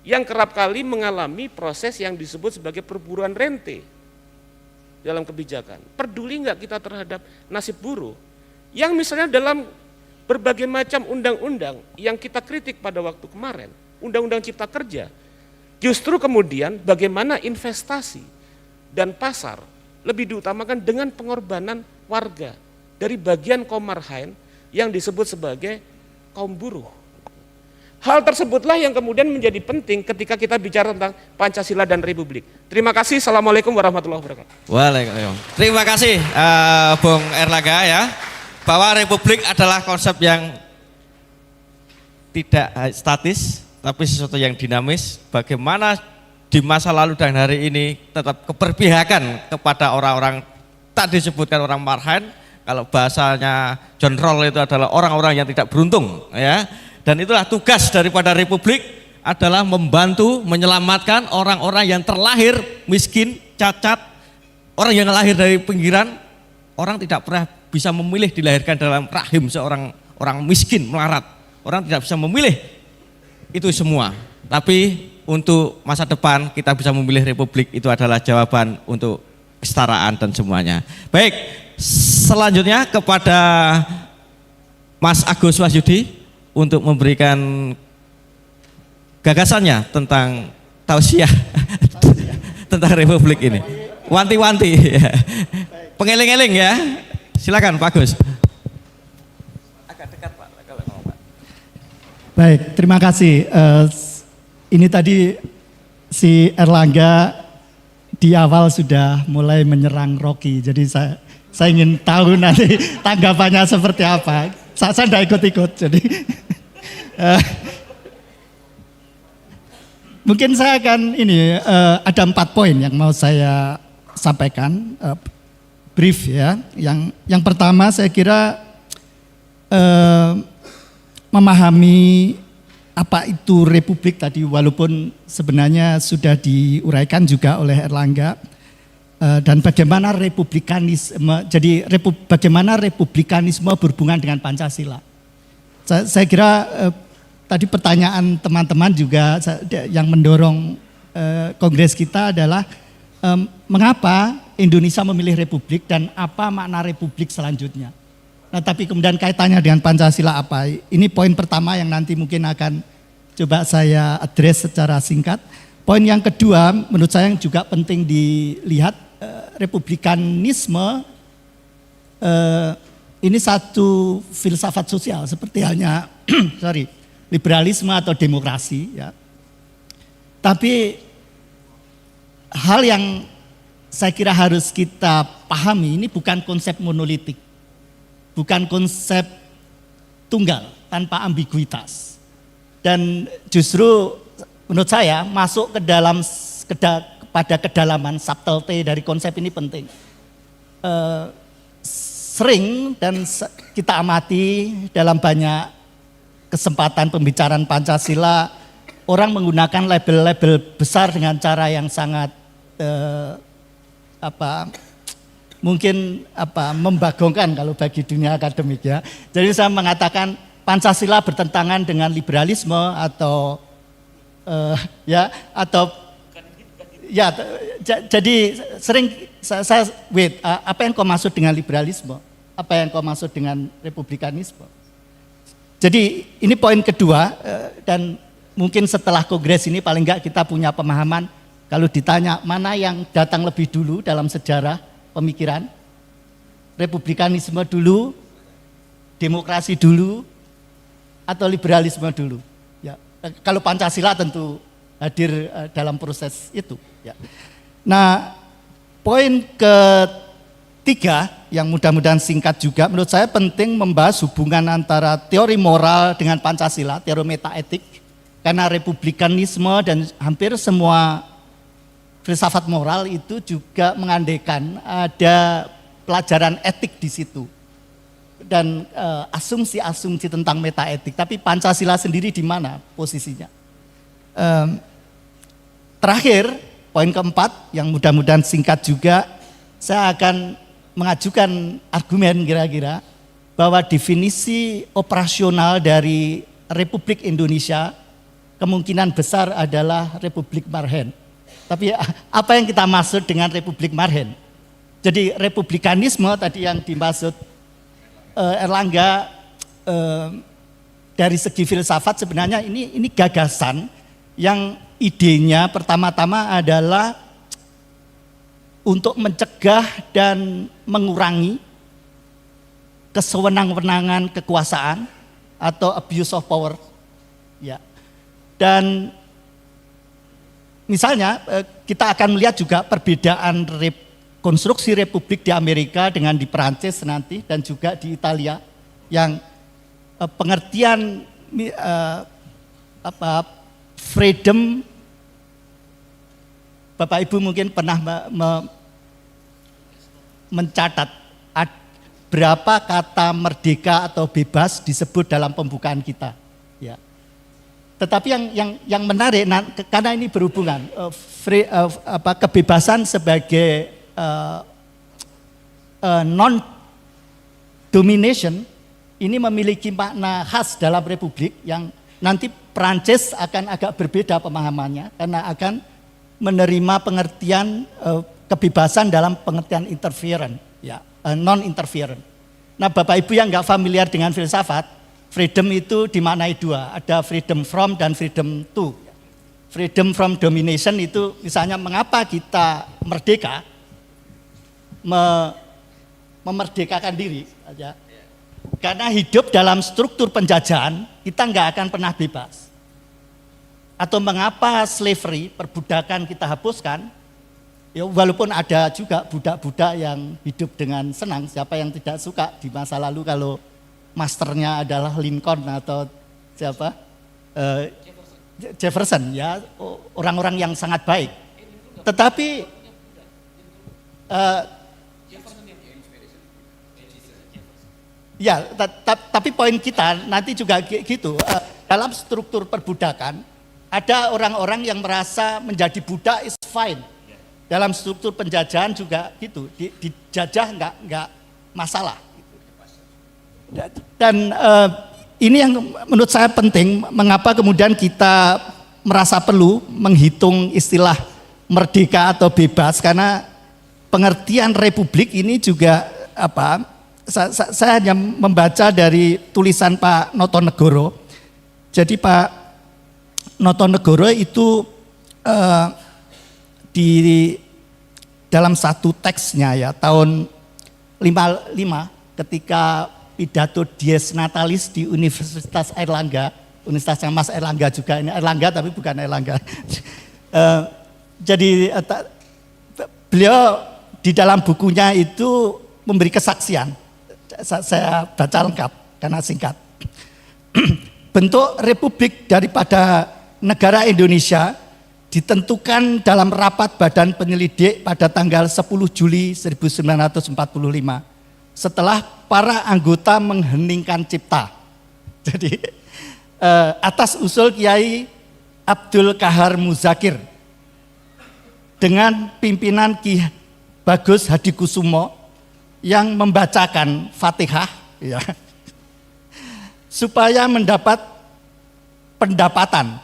yang kerap kali mengalami proses yang disebut sebagai perburuan rente dalam kebijakan. Peduli enggak kita terhadap nasib buruh yang misalnya dalam berbagai macam undang-undang yang kita kritik pada waktu kemarin, undang-undang cipta kerja, justru kemudian bagaimana investasi dan pasar lebih diutamakan dengan pengorbanan warga dari bagian kaum marhaen yang disebut sebagai kaum buruh. Hal tersebutlah yang kemudian menjadi penting ketika kita bicara tentang Pancasila dan Republik. Terima kasih. Assalamualaikum warahmatullahi wabarakatuh. Waalaikumsalam. Terima kasih Bung Erlangga ya, bahwa Republik adalah konsep yang tidak statis, tapi sesuatu yang dinamis. Bagaimana di masa lalu dan hari ini tetap keberpihakan kepada orang-orang tak disebutkan orang marhaen. Kalau bahasanya John Rawls itu adalah orang-orang yang tidak beruntung ya. Dan itulah tugas daripada Republik, adalah membantu menyelamatkan orang-orang yang terlahir miskin, cacat, orang yang lahir dari pinggiran. Orang tidak pernah bisa memilih dilahirkan dalam rahim seorang orang miskin melarat. Orang tidak bisa memilih itu semua. Tapi untuk masa depan kita bisa memilih Republik, itu adalah jawaban untuk kesetaraan dan semuanya. Baik, selanjutnya kepada Mas Agus Wahyudi untuk memberikan gagasannya tentang tausiah tentang Republik ini. Wanti-wanti, pengeling-eling ya. Silakan Pak Agus. Agak dekat Pak, kalau mau Pak. Baik, terima kasih. Ini tadi si Erlangga di awal sudah mulai menyerang Rocky, jadi saya ingin tahu nanti tanggapannya seperti apa. Saya tidak ikut-ikut, jadi mungkin saya akan ada 4 poin yang mau saya sampaikan, brief ya. Yang pertama saya kira memahami apa itu Republik tadi, walaupun sebenarnya sudah diuraikan juga oleh Erlangga, dan bagaimana republikanisme, jadi bagaimana republikanisme berhubungan dengan Pancasila. Saya kira tadi pertanyaan teman-teman juga yang mendorong kongres kita adalah mengapa Indonesia memilih Republik dan apa makna Republik selanjutnya. Nah, tapi kemudian kaitannya dengan Pancasila apa? Ini poin pertama yang nanti mungkin akan coba saya address secara singkat. Poin yang kedua menurut saya yang juga penting dilihat, republikanisme ini satu filsafat sosial seperti halnya liberalisme atau demokrasi ya. Tapi hal yang saya kira harus kita pahami, ini bukan konsep monolitik, bukan konsep tunggal tanpa ambiguitas. Dan justru menurut saya masuk ke dalam pada kedalaman subtlety dari konsep ini penting. Sering dan kita amati dalam banyak kesempatan pembicaraan Pancasila, orang menggunakan label-label besar dengan cara yang sangat membagongkan kalau bagi dunia akademik ya. Jadi saya mengatakan Pancasila bertentangan dengan liberalisme atau jadi sering saya apa yang kau maksud dengan liberalisme? Apa yang kau maksud dengan republikanisme? Jadi ini poin kedua, dan mungkin setelah kongres ini paling enggak kita punya pemahaman kalau ditanya mana yang datang lebih dulu dalam sejarah pemikiran, republikanisme dulu, demokrasi dulu, atau liberalisme dulu. Ya, kalau Pancasila tentu hadir dalam proses itu. Ya. Nah, poin ketiga yang mudah-mudahan singkat juga, menurut saya penting membahas hubungan antara teori moral dengan Pancasila, teori metaetik, karena republikanisme dan hampir semua filsafat moral itu juga mengandaikan ada pelajaran etik di situ dan asumsi-asumsi tentang metaetik. Tapi Pancasila sendiri di mana posisinya? Terakhir, poin keempat yang mudah-mudahan singkat juga, saya akan mengajukan argumen kira-kira bahwa definisi operasional dari Republik Indonesia kemungkinan besar adalah Republik Marhaen. Tapi apa yang kita maksud dengan Republik Marhaen? Jadi republikanisme tadi yang dimaksud Erlangga dari segi filsafat sebenarnya ini gagasan yang idenya pertama-tama adalah untuk mencegah dan mengurangi kesewenang-wenangan kekuasaan atau abuse of power. Ya. Dan misalnya kita akan melihat juga perbedaan konstruksi republik di Amerika dengan di Perancis nanti dan juga di Italia yang pengertian freedom, Bapak Ibu mungkin pernah mencatat berapa kata merdeka atau bebas disebut dalam pembukaan kita, ya. Tetapi yang menarik karena ini berhubungan kebebasan sebagai non domination ini memiliki makna khas dalam republik yang nanti Prancis akan agak berbeda pemahamannya karena akan menerima pengertian kebebasan dalam pengertian interference, ya, non-interference. Nah, Bapak Ibu yang nggak familiar dengan filsafat, freedom itu dimaknai dua, ada freedom from dan freedom to. Freedom from domination itu misalnya mengapa kita merdeka, memerdekakan diri, ya. Karena hidup dalam struktur penjajahan kita nggak akan pernah bebas. Atau mengapa slavery, perbudakan kita hapuskan? Ya, walaupun ada juga budak-budak yang hidup dengan senang, siapa yang tidak suka di masa lalu kalau masternya adalah Lincoln atau siapa Jefferson, ya, orang-orang yang sangat baik. Tetapi ya, tapi poin kita nanti juga gitu, dalam struktur perbudakan ada orang-orang yang merasa menjadi budak is fine. Dalam struktur penjajahan juga gitu, dijajah nggak masalah. Dan ini yang menurut saya penting, mengapa kemudian kita merasa perlu menghitung istilah merdeka atau bebas, karena pengertian republik ini juga saya hanya membaca dari tulisan Pak Notonegoro. Jadi Pak Notonegoro itu di dalam satu teksnya ya tahun 55 ketika pidato Dies Natalis di Universitas Airlangga, Universitasnya Mas Airlangga juga, ini Airlangga tapi bukan Airlangga. Jadi beliau di dalam bukunya itu memberi kesaksian. Saya baca lengkap karena singkat. Bentuk republik daripada negara Indonesia ditentukan dalam rapat Badan Penyelidik pada tanggal 10 Juli 1945 setelah para anggota mengheningkan cipta. Jadi atas usul Kiai Abdul Kahar Muzakir dengan pimpinan Ki Bagus Hadikusumo yang membacakan Fatihah, ya, supaya mendapat pendapatan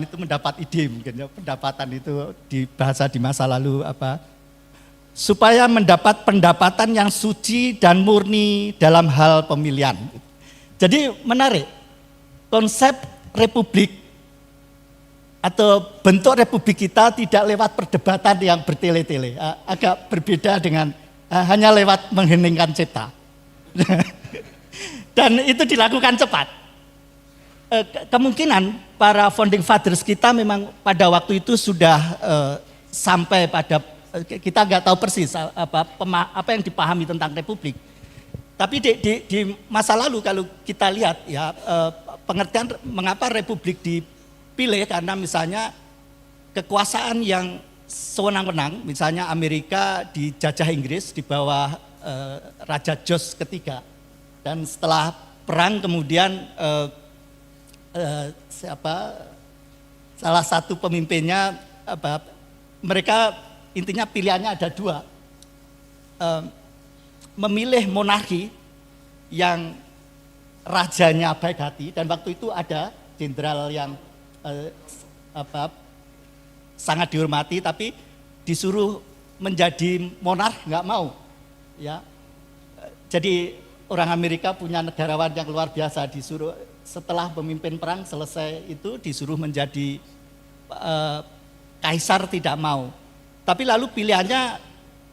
itu mendapat ide mungkin ya, pendapatan itu di bahasa di masa lalu supaya mendapat pendapatan yang suci dan murni dalam hal pemilihan. Jadi menarik, konsep republik atau bentuk republik kita tidak lewat perdebatan yang bertele-tele, agak berbeda dengan hanya lewat mengheningkan cipta. Dan itu dilakukan cepat. Kemungkinan para founding fathers kita memang pada waktu itu sudah sampai pada, kita nggak tahu persis apa yang dipahami tentang republik. Tapi di masa lalu kalau kita lihat ya, pengertian mengapa republik dipilih, karena misalnya kekuasaan yang sewenang-wenang, misalnya Amerika dijajah Inggris di bawah Raja George ketiga, dan setelah perang kemudian salah satu pemimpinnya mereka intinya pilihannya ada dua, memilih monarki yang rajanya baik hati, dan waktu itu ada jenderal yang sangat dihormati tapi disuruh menjadi monark nggak mau, ya. Jadi orang Amerika punya negarawan yang luar biasa, disuruh setelah memimpin perang selesai itu disuruh menjadi kaisar, tidak mau. Tapi lalu pilihannya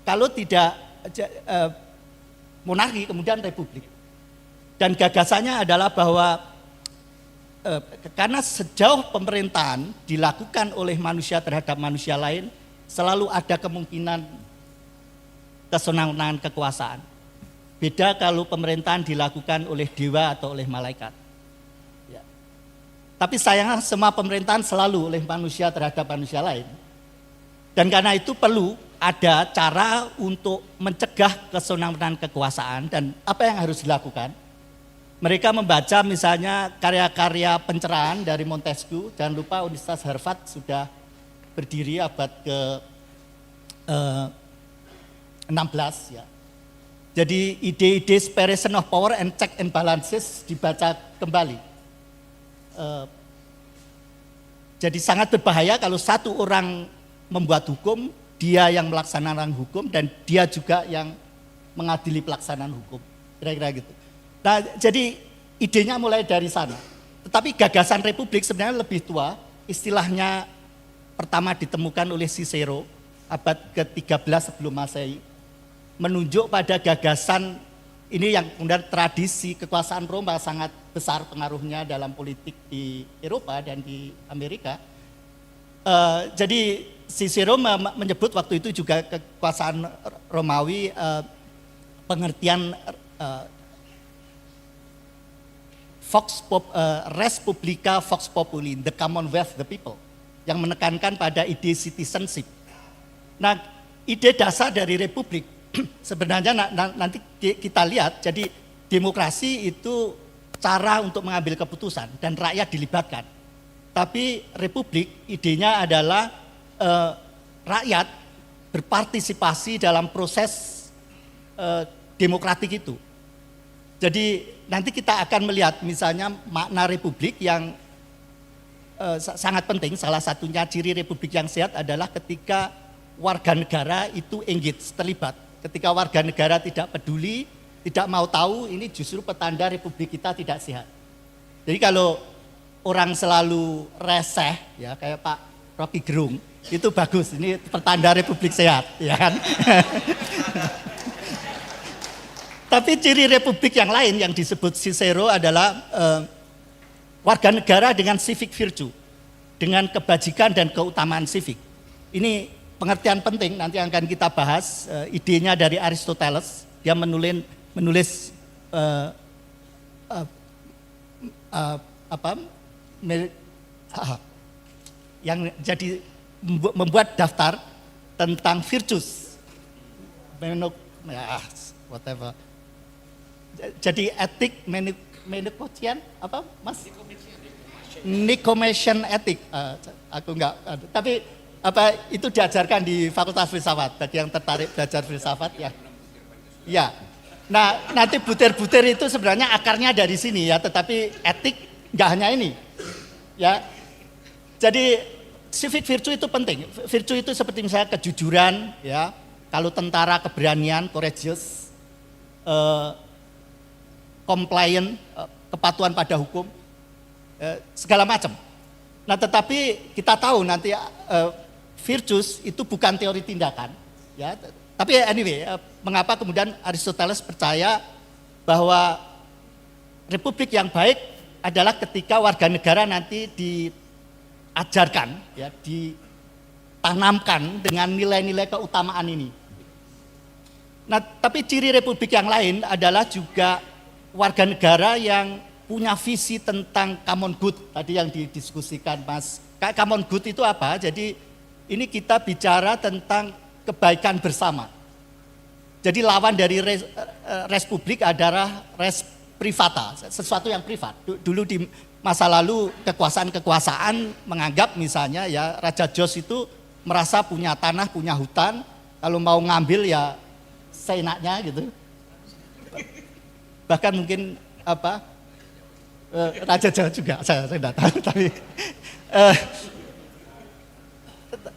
kalau tidak monarki kemudian republik. Dan gagasannya adalah bahwa karena sejauh pemerintahan dilakukan oleh manusia terhadap manusia lain, selalu ada kemungkinan kesenangan kekuasaan. Beda kalau pemerintahan dilakukan oleh dewa atau oleh malaikat. Ya. Tapi sayangnya semua pemerintahan selalu oleh manusia terhadap manusia lain. Dan karena itu perlu ada cara untuk mencegah kesenangan kekuasaan. Dan apa yang harus dilakukan? Mereka membaca misalnya karya-karya pencerahan dari Montesquieu. Jangan lupa Universitas Harvard sudah berdiri abad ke 16 ya. Jadi ide-ide separation of power and check and balances dibaca kembali. Jadi sangat berbahaya kalau satu orang membuat hukum, dia yang melaksanakan hukum dan dia juga yang mengadili pelaksanaan hukum. Kira-kira gitu. Nah, jadi idenya mulai dari sana. Tetapi gagasan republik sebenarnya lebih tua, istilahnya pertama ditemukan oleh Cicero abad ke-13 sebelum Masehi, menunjuk pada gagasan ini yang kemudian tradisi kekuasaan Roma sangat besar pengaruhnya dalam politik di Eropa dan di Amerika. Jadi Cicero menyebut waktu itu juga kekuasaan Romawi pengertian res publica vox populi, the commonwealth, the people, yang menekankan pada ide citizenship. Nah, ide dasar dari republik sebenarnya nanti kita lihat, jadi demokrasi itu cara untuk mengambil keputusan dan rakyat dilibatkan. Tapi republik idenya adalah rakyat berpartisipasi dalam proses demokratik itu. Jadi nanti kita akan melihat misalnya makna republik yang sangat penting. Salah satunya ciri republik yang sehat adalah ketika warga negara itu engage, terlibat. Ketika warga negara tidak peduli, tidak mau tahu, ini justru petanda republik kita tidak sehat. Jadi kalau orang selalu reseh, ya kayak Pak Rocky Gerung, itu bagus, ini petanda republik sehat, ya kan? Tapi ciri republik yang lain yang disebut Cicero adalah warga negara dengan civic virtue, dengan kebajikan dan keutamaan civic. Ini pengertian penting nanti akan kita bahas, idenya dari Aristoteles. Dia menulis yang jadi membuat daftar tentang virtues, whatever. Jadi etik Nicomachean apa Mas? Nicomachean etik. Aku enggak, tapi apa itu diajarkan di Fakultas Filsafat bagi yang tertarik belajar filsafat ya. Ya. Nah, nanti butir-butir itu sebenarnya akarnya dari sini ya, tetapi etik enggak hanya ini. Ya. Jadi civic virtue itu penting. Virtue itu seperti misalnya kejujuran ya. Kalau tentara keberanian, courageous, compliant, kepatuhan pada hukum, segala macam. Nah, tetapi kita tahu nanti virtues itu bukan teori tindakan, ya. Tapi anyway, mengapa kemudian Aristoteles percaya bahwa republik yang baik adalah ketika warga negara nanti diajarkan, ya, ditanamkan dengan nilai-nilai keutamaan ini. Nah, tapi ciri republik yang lain adalah juga warga negara yang punya visi tentang common good, tadi yang didiskusikan Mas. Common good itu apa? Jadi ini kita bicara tentang kebaikan bersama. Jadi lawan dari res publik adalah res privata, sesuatu yang privat. Dulu di masa lalu kekuasaan menganggap misalnya ya Raja Jos itu merasa punya tanah, punya hutan, kalau mau ngambil ya seenaknya gitu. Bahkan mungkin Raja Jawa juga, saya tidak tahu,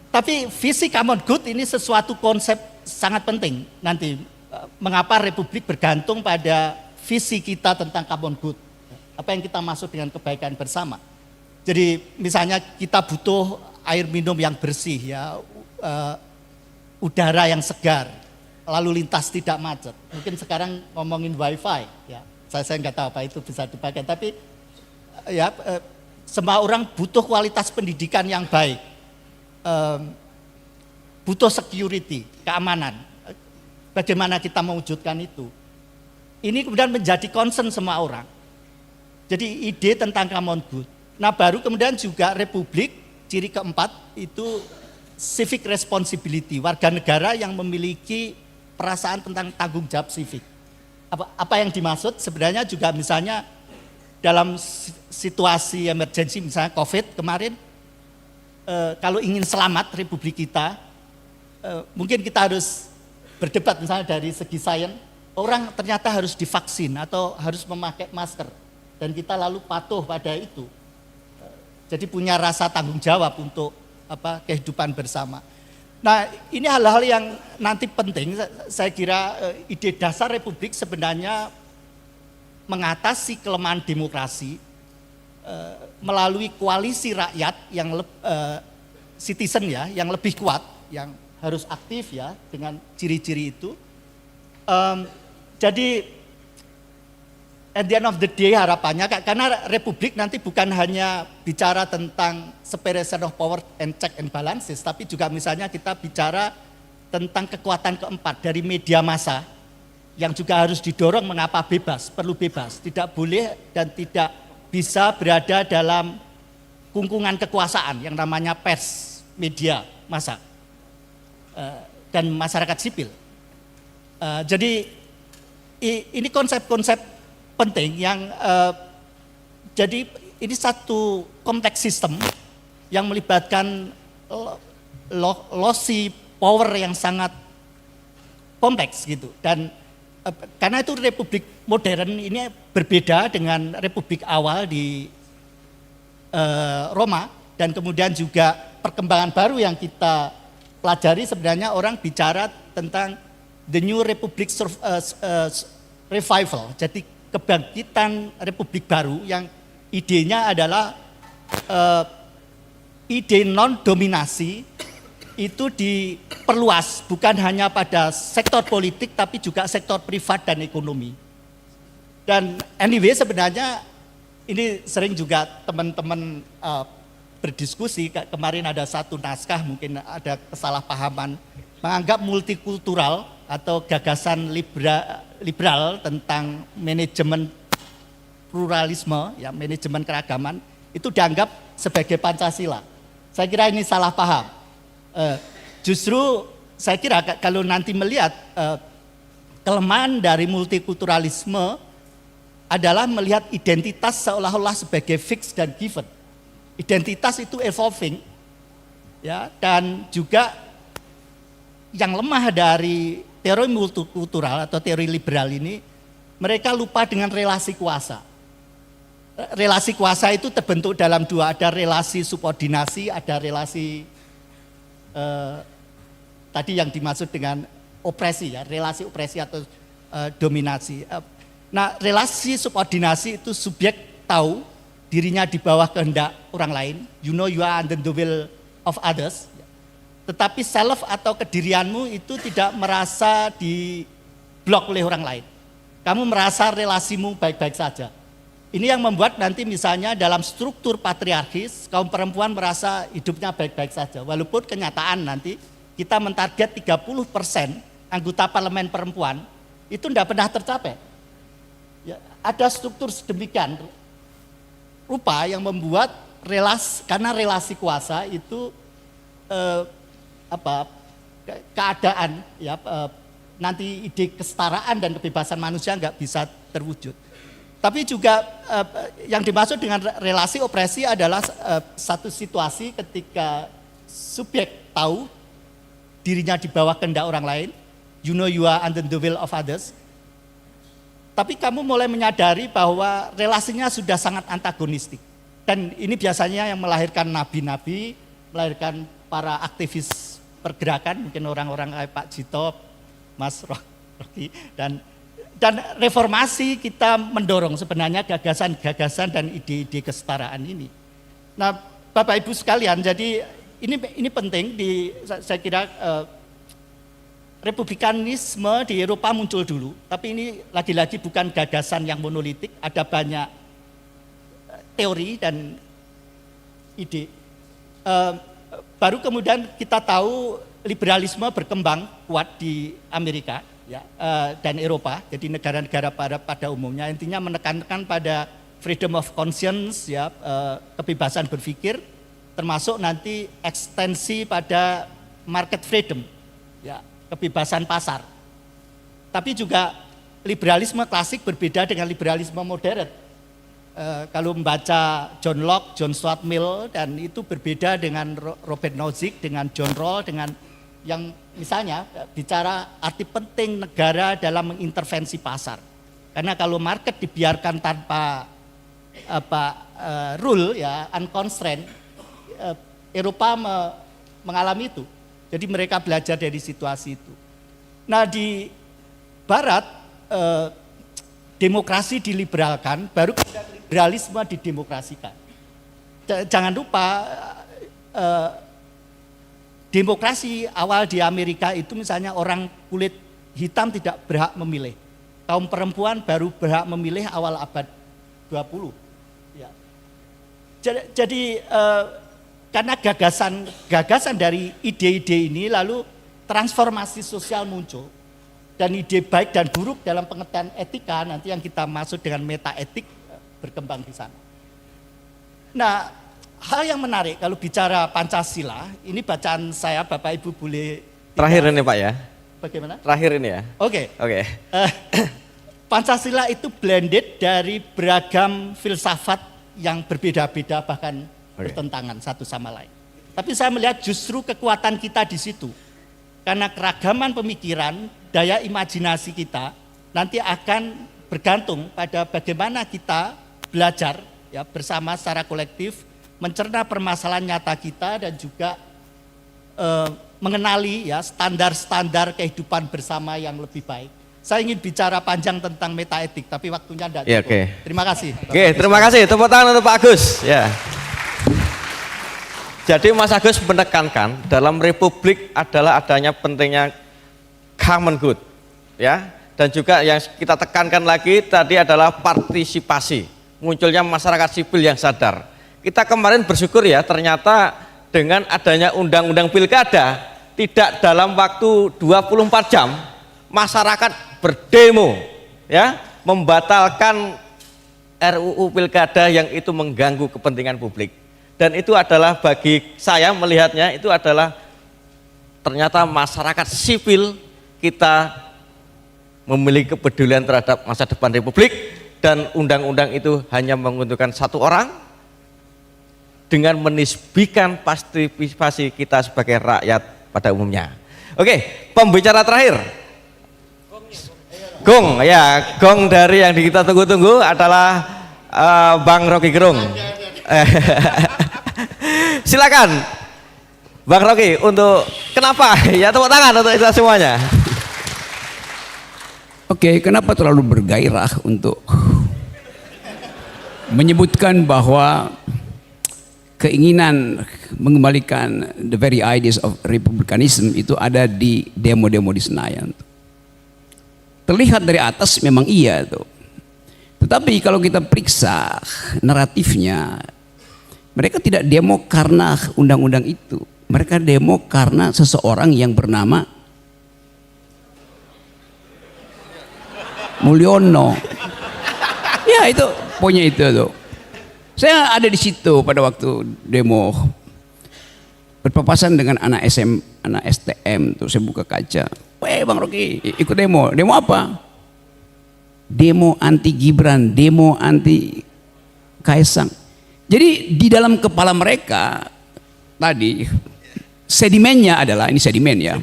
tapi visi common good ini sesuatu konsep sangat penting nanti. Mengapa republik bergantung pada visi kita tentang common good. Apa yang kita maksud dengan kebaikan bersama. Jadi misalnya kita butuh air minum yang bersih, ya, udara yang segar, lalu lintas tidak macet. Mungkin sekarang ngomongin wifi, ya, saya nggak tahu apa itu bisa dipakai, tapi ya semua orang butuh kualitas pendidikan yang baik, butuh security, keamanan. Bagaimana kita mewujudkan itu? Ini kemudian menjadi concern semua orang. Jadi ide tentang common good. Nah baru kemudian juga Republik, ciri keempat itu civic responsibility, warga negara yang memiliki perasaan tentang tanggung jawab civic. Apa yang dimaksud? Sebenarnya juga misalnya dalam situasi emergensi, misalnya COVID kemarin, kalau ingin selamat Republik kita, mungkin kita harus berdebat misalnya dari segi sains, orang ternyata harus divaksin atau harus memakai masker, dan kita lalu patuh pada itu. Jadi punya rasa tanggung jawab untuk kehidupan bersama. Nah ini hal-hal yang nanti penting, saya kira ide dasar Republik sebenarnya mengatasi kelemahan demokrasi melalui koalisi rakyat yang citizen ya, yang lebih kuat, yang harus aktif ya dengan ciri-ciri itu. Jadi at the end of the day harapannya, karena Republik nanti bukan hanya bicara tentang separation of power and check and balances, tapi juga misalnya kita bicara tentang kekuatan keempat dari media massa yang juga harus didorong mengapa bebas, perlu bebas, tidak boleh dan tidak bisa berada dalam kungkungan kekuasaan yang namanya pers, media massa, dan masyarakat sipil. Jadi ini konsep-konsep penting yang jadi ini satu kompleks sistem yang melibatkan losi power yang sangat kompleks gitu, dan karena itu Republik modern ini berbeda dengan Republik awal di Roma, dan kemudian juga perkembangan baru yang kita pelajari sebenarnya orang bicara tentang the new Republic revival, jadi kebangkitan Republik baru yang idenya adalah ide non-dominasi itu diperluas bukan hanya pada sektor politik tapi juga sektor privat dan ekonomi. Dan anyway sebenarnya ini sering juga teman-teman berdiskusi, kemarin ada satu naskah mungkin ada kesalahpahaman menganggap multikultural atau gagasan liberal tentang manajemen pluralisme, ya manajemen keragaman itu dianggap sebagai Pancasila. Saya kira ini salah paham. Justru saya kira kalau nanti melihat kelemahan dari multikulturalisme adalah melihat identitas seolah-olah sebagai fix dan given. Identitas itu evolving, ya, dan juga yang lemah dari teori multikultural atau teori liberal ini, mereka lupa dengan relasi kuasa. Relasi kuasa itu terbentuk dalam dua, ada relasi subordinasi, ada relasi tadi yang dimaksud dengan opresi, ya, relasi opresi atau dominasi. Nah, relasi subordinasi itu subjek tahu dirinya di bawah kehendak orang lain, you know you are under the will of others. Tetapi self atau kedirianmu itu tidak merasa diblok oleh orang lain. Kamu merasa relasimu baik-baik saja. Ini yang membuat nanti misalnya dalam struktur patriarkis, kaum perempuan merasa hidupnya baik-baik saja. Walaupun kenyataan nanti kita mentarget 30% anggota parlemen perempuan, itu tidak pernah tercapai. Ya, ada struktur sedemikian rupa yang membuat karena relasi kuasa itu keadaan ya nanti ide kesetaraan dan kebebasan manusia nggak bisa terwujud. Tapi juga yang dimaksud dengan relasi opresi adalah satu situasi ketika subjek tahu dirinya di bawah kehendak orang lain, you know you are under the will of others. Tapi kamu mulai menyadari bahwa relasinya sudah sangat antagonistik. Dan ini biasanya yang melahirkan nabi-nabi, melahirkan para aktivis pergerakan, mungkin orang-orang kayak Pak Jito, Mas Rocky, dan dan reformasi kita mendorong sebenarnya gagasan-gagasan dan ide-ide kesetaraan ini. Nah, Bapak Ibu sekalian, jadi ini penting saya kira republikanisme di Eropa muncul dulu, tapi ini lagi-lagi bukan gagasan yang monolitik, ada banyak teori dan ide. Baru kemudian kita tahu liberalisme berkembang kuat di Amerika ya, dan Eropa, jadi negara-negara pada umumnya intinya menekankan pada freedom of conscience ya, kebebasan berpikir, termasuk nanti ekstensi pada market freedom ya, kebebasan pasar. Tapi juga liberalisme klasik berbeda dengan liberalisme modern. Kalau membaca John Locke, John Stuart Mill, dan itu berbeda dengan Robert Nozick, dengan John Rawls, dengan yang misalnya bicara arti penting negara dalam mengintervensi pasar. Karena kalau market dibiarkan tanpa rule ya, unconstrained, Eropa mengalami itu. Jadi mereka belajar dari situasi itu. Nah, di Barat demokrasi diliberalkan, baru liberalisme didemokrasikan. Jangan lupa demokrasi awal di Amerika itu misalnya orang kulit hitam tidak berhak memilih. Kaum perempuan baru berhak memilih awal abad 20. Ya. Jadi karena gagasan dari ide-ide ini lalu transformasi sosial muncul. Dan ide baik dan buruk dalam pengertian etika nanti yang kita maksud dengan meta etik berkembang di sana. Nah, hal yang menarik kalau bicara Pancasila, ini bacaan saya, Bapak Ibu boleh Terakhir ini Pak ya. Bagaimana? Terakhir ini ya. Oke. Oke. Pancasila itu blended dari beragam filsafat yang berbeda-beda bahkan bertentangan satu sama lain. Tapi saya melihat justru kekuatan kita di situ. Karena keragaman pemikiran, daya imajinasi kita nanti akan bergantung pada bagaimana kita belajar ya bersama secara kolektif mencerna permasalahan nyata kita dan juga mengenali ya standar-standar kehidupan bersama yang lebih baik. Saya ingin bicara panjang tentang metaetik tapi waktunya tidak cukup. Ya, oke. Terima kasih. Oke, terima kasih. Tepuk tangan untuk Pak Agus. Ya. Jadi Mas Agus menekankan dalam republik adalah adanya pentingnya common good, ya, dan juga yang kita tekankan lagi tadi adalah partisipasi, munculnya masyarakat sipil yang sadar. Kita kemarin bersyukur ya, ternyata dengan adanya undang-undang pilkada, tidak dalam waktu 24 jam masyarakat berdemo, ya, membatalkan RUU pilkada yang itu mengganggu kepentingan publik. Dan itu adalah bagi saya melihatnya itu adalah ternyata masyarakat sipil kita memiliki kepedulian terhadap masa depan republik dan undang-undang itu hanya menguntungkan satu orang dengan menisbikan partisipasi kita sebagai rakyat pada umumnya. Oke, pembicara terakhir. Gong, ya, gong dari yang kita tunggu-tunggu adalah Bang Rocky Gerung. Silakan Bang Rocky untuk kenapa ya, tepuk tangan untuk kita semuanya. Oke, kenapa terlalu bergairah untuk menyebutkan bahwa keinginan mengembalikan the very ideas of republicanism itu ada di demo-demo di Senayan. Terlihat dari atas memang iya tuh. Tetapi kalau kita periksa naratifnya, mereka tidak demo karena undang-undang itu. Mereka demo karena seseorang yang bernama Mulyono. Ya itu, poinnya itu tuh. Saya ada di situ pada waktu demo. Berpapasan dengan anak anak STM tuh, saya buka kaca. Weh Bang Rocky, ikut demo. Demo apa? Demo anti Gibran, demo anti Kaisang. Jadi di dalam kepala mereka tadi sedimennya adalah, ini sedimen ya,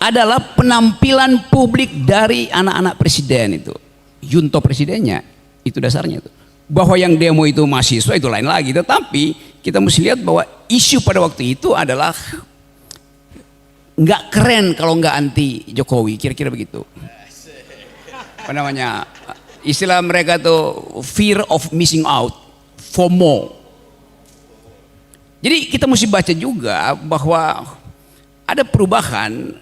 adalah penampilan publik dari anak-anak presiden itu, junto presidennya, itu dasarnya itu. Bahwa yang demo itu mahasiswa itu lain lagi, tetapi kita mesti lihat bahwa isu pada waktu itu adalah nggak keren kalau nggak anti Jokowi, kira-kira begitu. Apa namanya, istilah mereka tuh fear of missing out, FOMO. Jadi kita mesti baca juga bahwa ada perubahan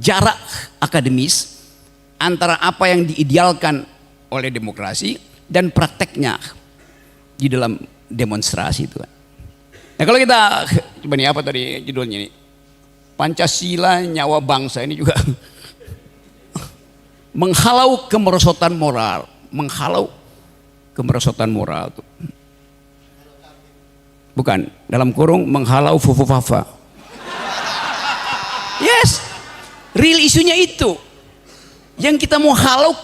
jarak akademis antara apa yang diidealkan oleh demokrasi dan prakteknya di dalam demonstrasi itu. Nah kalau kita, coba nih apa tadi judulnya ini, Pancasila nyawa bangsa, ini juga menghalau kemerosotan moral, menghalau kemerosotan moral tuh. Bukan, dalam kurung menghalau fufufafa. Yes, real isunya itu. Yang kita mau halau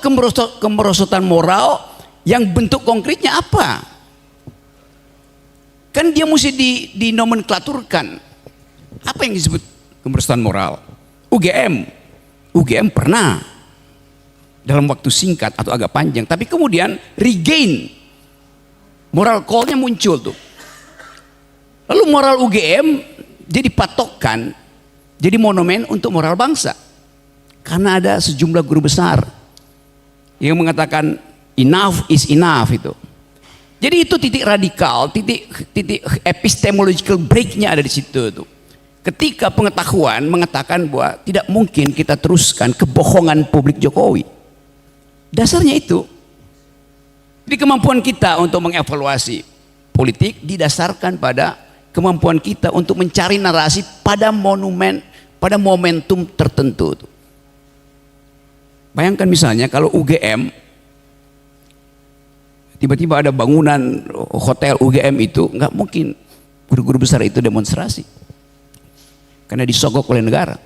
kemerosotan moral, yang bentuk konkretnya apa? Kan dia mesti dinomenklaturkan. Apa yang disebut kemerosotan moral? UGM pernah dalam waktu singkat atau agak panjang, tapi kemudian regain, moral call-nya muncul tuh. Lalu moral UGM jadi patokan, jadi monumen untuk moral bangsa. Karena ada sejumlah guru besar yang mengatakan enough is enough itu. Jadi itu titik radikal, titik epistemological break-nya ada di situ tuh. Ketika pengetahuan mengatakan bahwa tidak mungkin kita teruskan kebohongan publik Jokowi. Dasarnya itu. Jadi kemampuan kita untuk mengevaluasi politik didasarkan pada kemampuan kita untuk mencari narasi pada monumen, pada momentum tertentu. Bayangkan misalnya kalau UGM tiba-tiba ada bangunan hotel UGM itu, nggak mungkin guru-guru besar itu demonstrasi karena disogok oleh negara.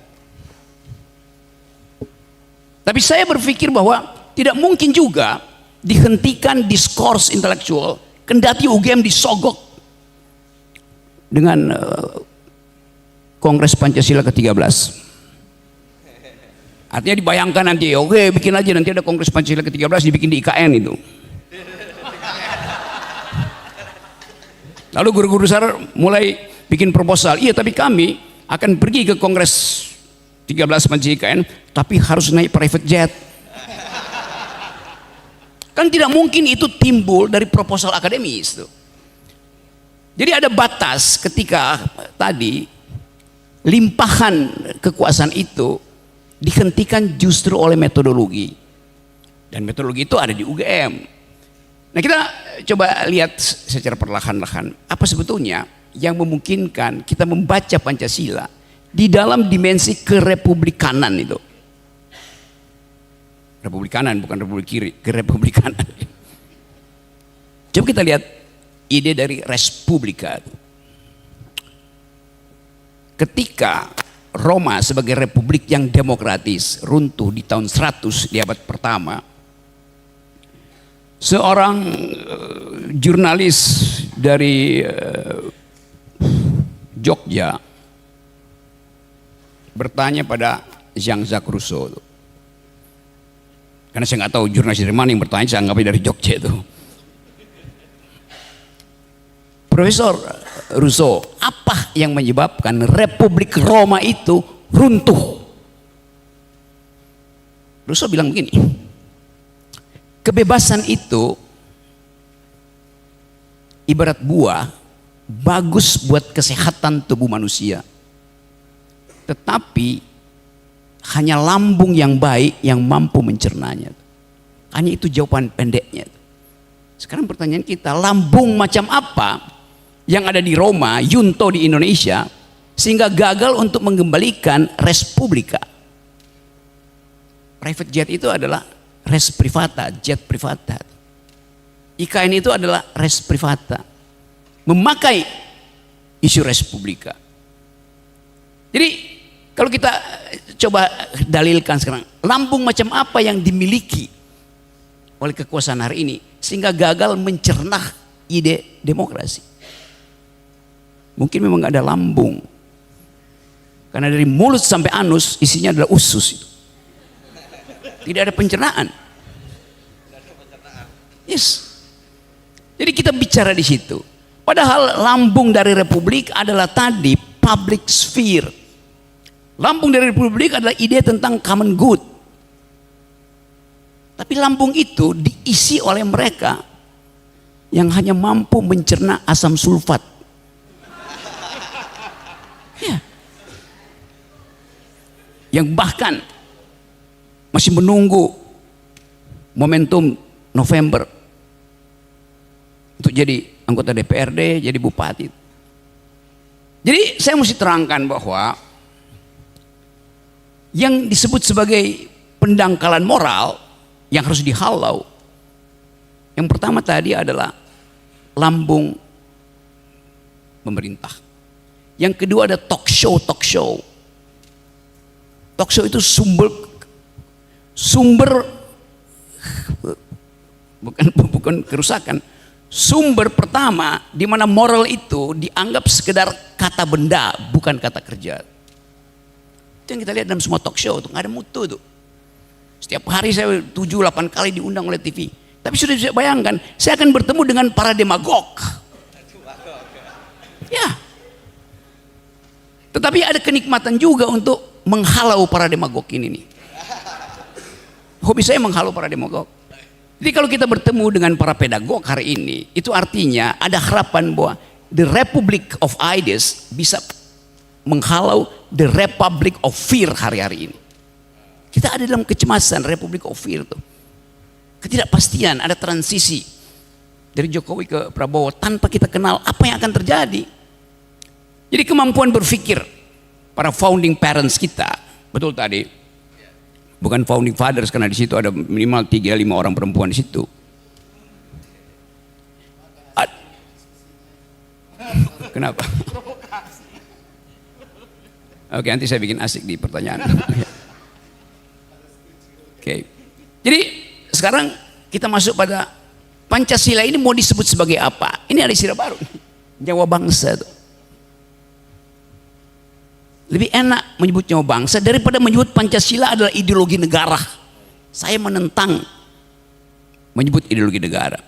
Tapi saya berpikir bahwa tidak mungkin juga dihentikan diskurs intelektual kendati UGM disogok dengan Kongres Pancasila ke-13. Artinya dibayangkan nanti, oke bikin aja nanti ada Kongres Pancasila ke-13 dibikin di IKN itu. Lalu guru-guru besar mulai bikin proposal, iya tapi kami akan pergi ke Kongres 13 Pancasila IKN, tapi harus naik private jet. Kan tidak mungkin itu timbul dari proposal akademis tuh. Jadi ada batas ketika tadi limpahan kekuasaan itu dihentikan justru oleh metodologi. Dan metodologi itu ada di UGM. Nah kita coba lihat secara perlahan-lahan apa sebetulnya yang memungkinkan kita membaca Pancasila di dalam dimensi kerepublikanan itu. Republikanan bukan republik kiri, kerepublikanan. Coba kita lihat ide dari Respublika. Ketika Roma sebagai republik yang demokratis runtuh di tahun 100 di abad pertama, seorang jurnalis dari Jogja bertanya pada Jean-Jacques Rousseau, karena saya nggak tahu jurnalis dari mana yang bertanya, saya anggapnya dari Jogja itu. Profesor Rousseau, apa yang menyebabkan Republik Roma itu runtuh? Rousseau bilang begini, kebebasan itu ibarat buah, bagus buat kesehatan tubuh manusia. Tetapi hanya lambung yang baik yang mampu mencernanya. Hanya itu jawaban pendeknya. Sekarang pertanyaan kita, lambung macam apa yang ada di Roma, Junto di Indonesia, sehingga gagal untuk mengembalikan Respublika? Private jet itu adalah res privata, jet privata. IKN itu adalah res privata, memakai isu Respublika. Jadi kalau kita coba dalilkan sekarang, lambung macam apa yang dimiliki oleh kekuasaan hari ini sehingga gagal mencerna ide demokrasi? Mungkin memang gak ada lambung, karena dari mulut sampai anus isinya adalah usus. Tidak ada pencernaan. Yes. Jadi kita bicara di situ. Padahal lambung dari republik adalah tadi public sphere. Lambung dari republik adalah ide tentang common good. Tapi lambung itu diisi oleh mereka yang hanya mampu mencerna asam sulfat. Ya. Yang bahkan masih menunggu momentum November untuk jadi anggota DPRD, jadi bupati. Jadi saya mesti terangkan bahwa yang disebut sebagai pendangkalan moral yang harus dihalau, yang pertama tadi adalah lambung pemerintah. Yang kedua ada talk show. Talk show itu sumber bukan kerusakan. Sumber pertama di mana moral itu dianggap sekedar kata benda, bukan kata kerja. Itu yang kita lihat dalam semua talk show, tuh nggak ada mutu tuh. Setiap hari saya 7-8 kali diundang oleh TV. Tapi sudah bisa bayangkan, saya akan bertemu dengan para demagog. Ya. Tetapi ada kenikmatan juga untuk menghalau para demagog ini nih. Hobi saya menghalau para demagog. Jadi kalau kita bertemu dengan para pedagog hari ini, itu artinya ada harapan bahwa the Republic of Ideas bisa menghalau the Republic of Fear hari-hari ini. Kita ada dalam kecemasan Republic of Fear tuh. Ketidakpastian, ada transisi dari Jokowi ke Prabowo tanpa kita kenal apa yang akan terjadi. Jadi kemampuan berpikir para founding parents kita, betul tadi, bukan founding fathers karena di situ ada minimal 3-5 orang perempuan di situ. Kenapa? Oke, nanti saya bikin asik di pertanyaan. Oke. Jadi sekarang kita masuk pada Pancasila ini mau disebut sebagai apa? Ini ada istilah baru, nyawa bangsa tuh. Lebih enak menyebut nyawa bangsa daripada menyebut Pancasila adalah ideologi negara. Saya menentang menyebut ideologi negara.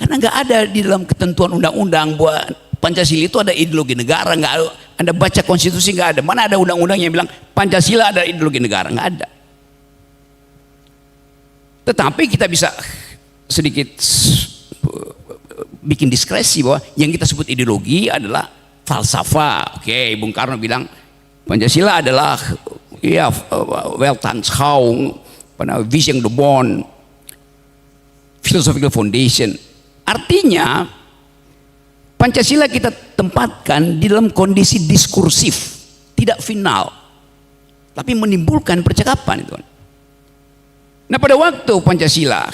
Karena nggak ada di dalam ketentuan undang-undang bahwa Pancasila itu ada ideologi negara. Nggak ada. Anda baca konstitusi nggak ada. Mana ada undang-undang yang bilang Pancasila adalah ideologi negara? Nggak ada. Tetapi kita bisa sedikit bikin diskresi bahwa yang kita sebut ideologi adalah falsafah. Oke, Bung Karno bilang Pancasila adalah ya Weltanschauung, Vision de Bon, philosophical foundation. Artinya Pancasila kita tempatkan di dalam kondisi diskursif, tidak final, tapi menimbulkan percakapan itu. Nah, pada waktu Pancasila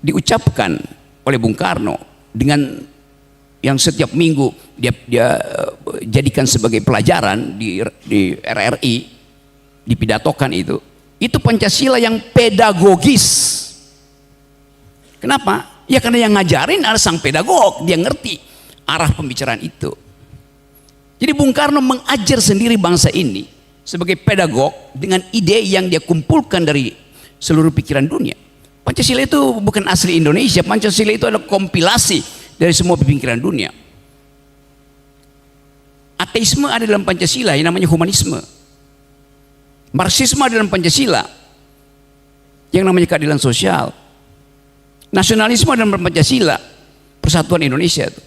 diucapkan oleh Bung Karno dengan yang setiap minggu dia jadikan sebagai pelajaran di RRI, dipidatokan itu Pancasila yang pedagogis. Kenapa? Ya karena yang ngajarin adalah sang pedagog, dia ngerti arah pembicaraan itu. Jadi Bung Karno mengajar sendiri bangsa ini sebagai pedagog dengan ide yang dia kumpulkan dari seluruh pikiran dunia. Pancasila itu bukan asli Indonesia, Pancasila itu adalah kompilasi dari semua pemikiran dunia. Ateisme ada dalam Pancasila yang namanya humanisme. Marxisme ada dalam Pancasila yang namanya keadilan sosial. Nasionalisme ada dalam Pancasila, persatuan Indonesia itu.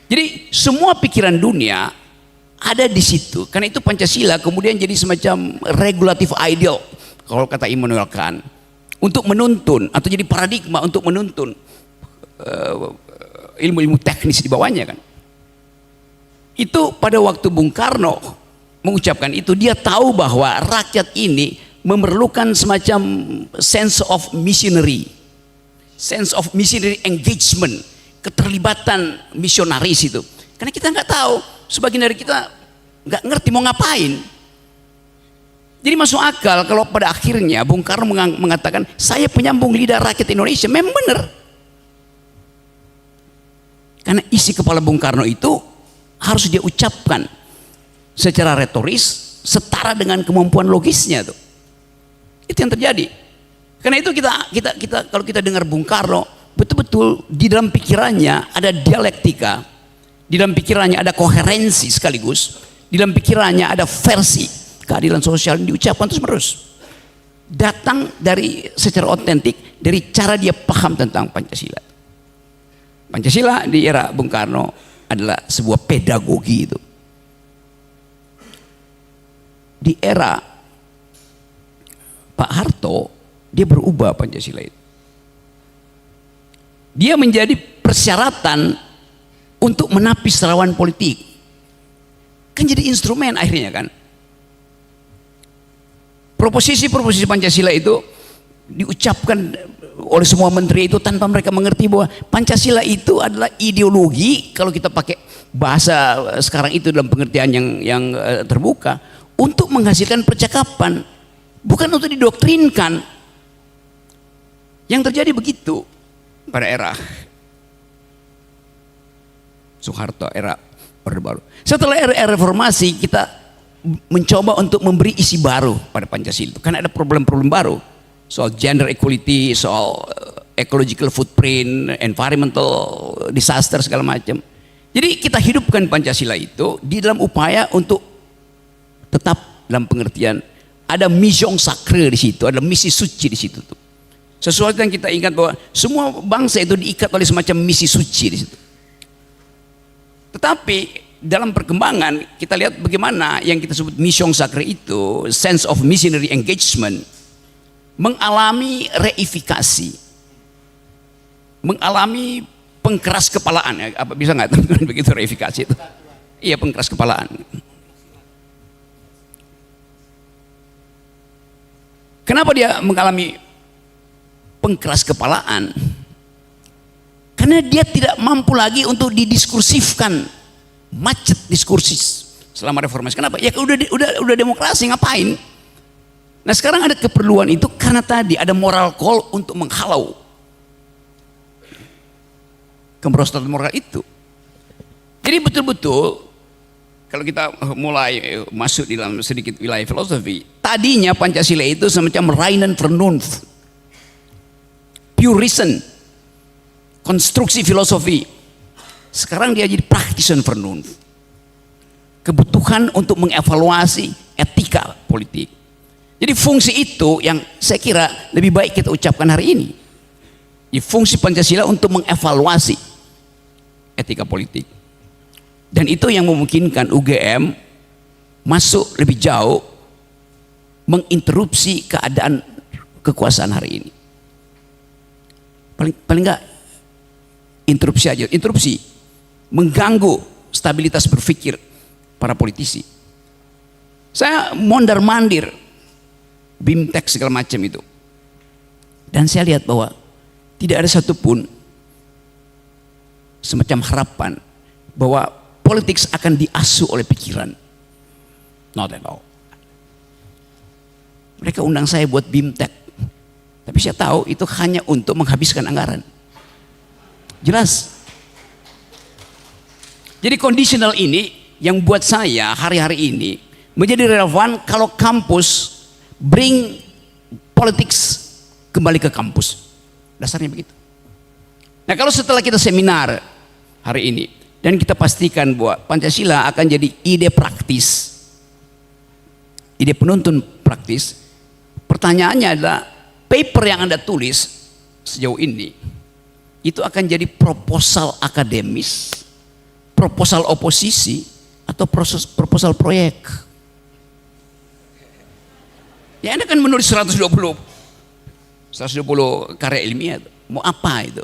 Jadi semua pikiran dunia ada di situ. Karena itu Pancasila kemudian jadi semacam regulatif ideal, kalau kata Immanuel Kant, untuk menuntun atau jadi paradigma untuk menuntun ilmu-ilmu teknis di bawahnya kan. Itu pada waktu Bung Karno mengucapkan itu, dia tahu bahwa rakyat ini memerlukan semacam sense of missionary engagement, keterlibatan misionaris itu. Karena kita nggak tahu, sebagian dari kita nggak ngerti mau ngapain. Jadi masuk akal kalau pada akhirnya Bung Karno mengatakan saya penyambung lidah rakyat Indonesia. Memang benar. Karena isi kepala Bung Karno itu harus dia ucapkan secara retoris setara dengan kemampuan logisnya tuh. Itu yang terjadi. Karena itu kita kalau kita dengar Bung Karno, betul-betul di dalam pikirannya ada dialektika Di dalam pikirannya ada koherensi sekaligus. Di dalam pikirannya ada versi keadilan sosial yang diucapkan terus-menerus. Datang dari secara otentik dari cara dia paham tentang Pancasila. Pancasila di era Bung Karno adalah sebuah pedagogi itu. Di era Pak Harto dia berubah Pancasila itu. Dia menjadi persyaratan untuk menapis lawan politik. Kan jadi instrumen akhirnya kan. Proposisi-proposisi Pancasila itu diucapkan oleh semua menteri itu tanpa mereka mengerti bahwa Pancasila itu adalah ideologi, kalau kita pakai bahasa sekarang itu dalam pengertian yang terbuka, untuk menghasilkan percakapan, bukan untuk didoktrinkan. Yang terjadi begitu pada era Soeharto, era Orde Baru. Setelah era reformasi kita mencoba untuk memberi isi baru pada Pancasila itu, karena ada problem-problem baru soal gender equality, soal ecological footprint, environmental disaster segala macam. Jadi kita hidupkan Pancasila itu di dalam upaya untuk tetap dalam pengertian ada mission sacre di situ, ada misi suci di situ tuh. Sesuatu yang kita ingat bahwa semua bangsa itu diikat oleh semacam misi suci di situ. Tetapi dalam perkembangan kita lihat bagaimana yang kita sebut mission sacre itu, sense of missionary engagement, mengalami reifikasi, mengalami pengkeras kepalaan. Apa bisa nggak teman-teman begitu reifikasi itu? Iya, pengkeras kepalaan. Kenapa dia mengalami pengkeras kepalaan? Karena dia tidak mampu lagi untuk didiskursifkan, macet diskursis selama reformasi. Kenapa? Ya udah demokrasi, ngapain? Nah sekarang ada keperluan itu karena tadi ada moral call untuk menghalau kemerosotan moral itu. Jadi betul-betul kalau kita mulai masuk di dalam sedikit wilayah filosofi, tadinya Pancasila itu semacam reinen Vernunft, pure reason, konstruksi filosofi. Sekarang dia jadi praktisen Vernunft, kebutuhan untuk mengevaluasi etika politik. Jadi fungsi itu yang saya kira lebih baik kita ucapkan hari ini. Di fungsi Pancasila untuk mengevaluasi etika politik. Dan itu yang memungkinkan UGM masuk lebih jauh menginterupsi keadaan kekuasaan hari ini. Paling enggak interupsi aja, interupsi mengganggu stabilitas berpikir para politisi. Saya mondar-mandir BIMTEK segala macam itu, dan saya lihat bahwa tidak ada satupun semacam harapan bahwa politik akan diasuh oleh pikiran. Not at all. Mereka undang saya buat BIMTEK, tapi saya tahu itu hanya untuk menghabiskan anggaran. Jelas. Jadi conditional ini yang buat saya hari-hari ini menjadi relevan kalau kampus bring politics kembali ke kampus. Dasarnya begitu. Nah kalau setelah kita seminar hari ini dan kita pastikan bahwa Pancasila akan jadi ide praktis, ide penuntun praktis, pertanyaannya adalah paper yang Anda tulis sejauh ini itu akan jadi proposal akademis, proposal oposisi, atau proposal proyek. Ya Anda kan menulis 120 karya ilmiah, mau apa itu?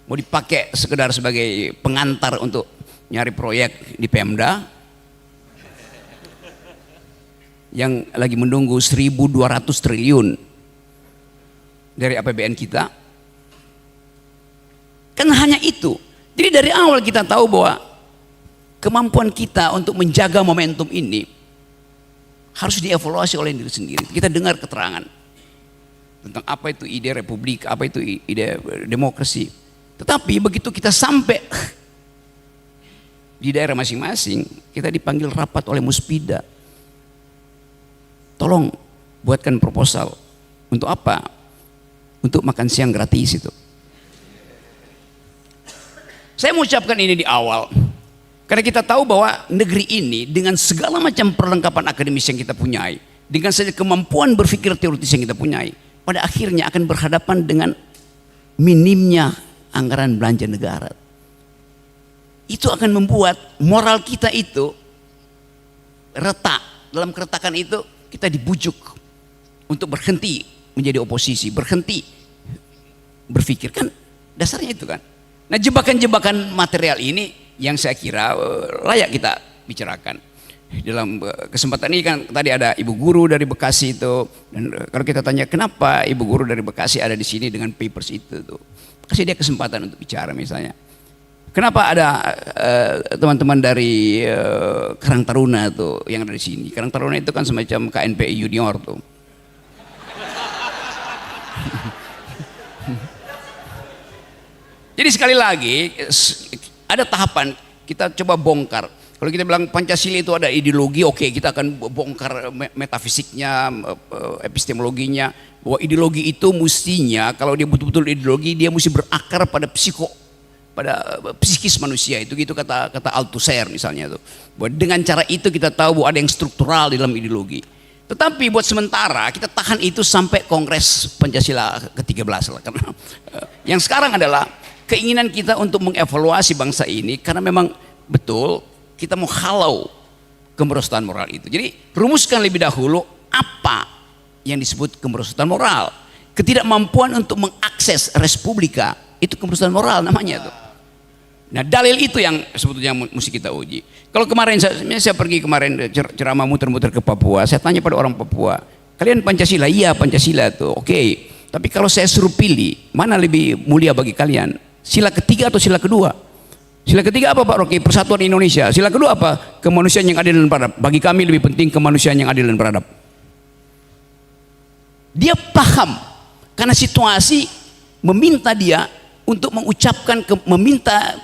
Mau dipakai sekedar sebagai pengantar untuk nyari proyek di Pemda yang lagi menunggu 1.200 triliun dari APBN kita? Kan hanya itu. Jadi dari awal kita tahu bahwa kemampuan kita untuk menjaga momentum ini harus dievaluasi oleh diri sendiri. Kita dengar keterangan tentang apa itu ide republik, apa itu ide demokrasi. Tetapi begitu kita sampai di daerah masing-masing, kita dipanggil rapat oleh Muspida. Tolong buatkan proposal. Untuk apa? Untuk makan siang gratis itu. Saya mau ucapkan ini di awal. Karena kita tahu bahwa negeri ini dengan segala macam perlengkapan akademis yang kita punyai, dengan saja kemampuan berpikir teoritis yang kita punyai, pada akhirnya akan berhadapan dengan minimnya anggaran belanja negara. Itu akan membuat moral kita itu retak. Dalam keretakan itu kita dibujuk untuk berhenti menjadi oposisi, berhenti berpikir, kan dasarnya itu kan. Nah, jebakan-jebakan material ini yang saya kira layak kita bicarakan. Dalam kesempatan ini kan tadi ada ibu guru dari Bekasi itu, dan kalau kita tanya kenapa ibu guru dari Bekasi ada di sini dengan papers itu tuh, kasih dia kesempatan untuk bicara misalnya. Kenapa ada teman-teman dari Karang Taruna tuh yang ada di sini? Karang Taruna itu kan semacam KNPI junior tuh. Jadi sekali lagi ada tahapan kita coba bongkar. Kalau kita bilang Pancasila itu ada ideologi, oke, kita akan bongkar metafisiknya, epistemologinya, bahwa ideologi itu mestinya kalau dia betul-betul ideologi dia mesti berakar pada pada psikis manusia itu, gitu kata Althusser misalnya itu. Bahwa dengan cara itu kita tahu bahwa ada yang struktural di dalam ideologi. Tetapi buat sementara kita tahan itu sampai Kongres Pancasila ke-13 lah, karena yang sekarang adalah keinginan kita untuk mengevaluasi bangsa ini karena memang betul kita mau halau kemerosotan moral itu. Jadi rumuskan lebih dahulu apa yang disebut kemerosotan moral. Ketidakmampuan untuk mengakses respublika itu kemerosotan moral namanya tuh. Nah, dalil itu yang sebetulnya mesti kita uji. Kalau kemarin saya pergi kemarin ceramah muter-muter ke Papua, saya tanya pada orang Papua, kalian Pancasila? Iya, Pancasila tuh. Oke. Tapi kalau saya suruh pilih, mana lebih mulia bagi kalian? Sila ketiga atau sila kedua? Sila ketiga apa Pak Rocky? Persatuan Indonesia. Sila kedua apa? Kemanusiaan yang adil dan beradab. Bagi kami lebih penting kemanusiaan yang adil dan beradab. Dia paham karena situasi meminta dia untuk mengucapkan, meminta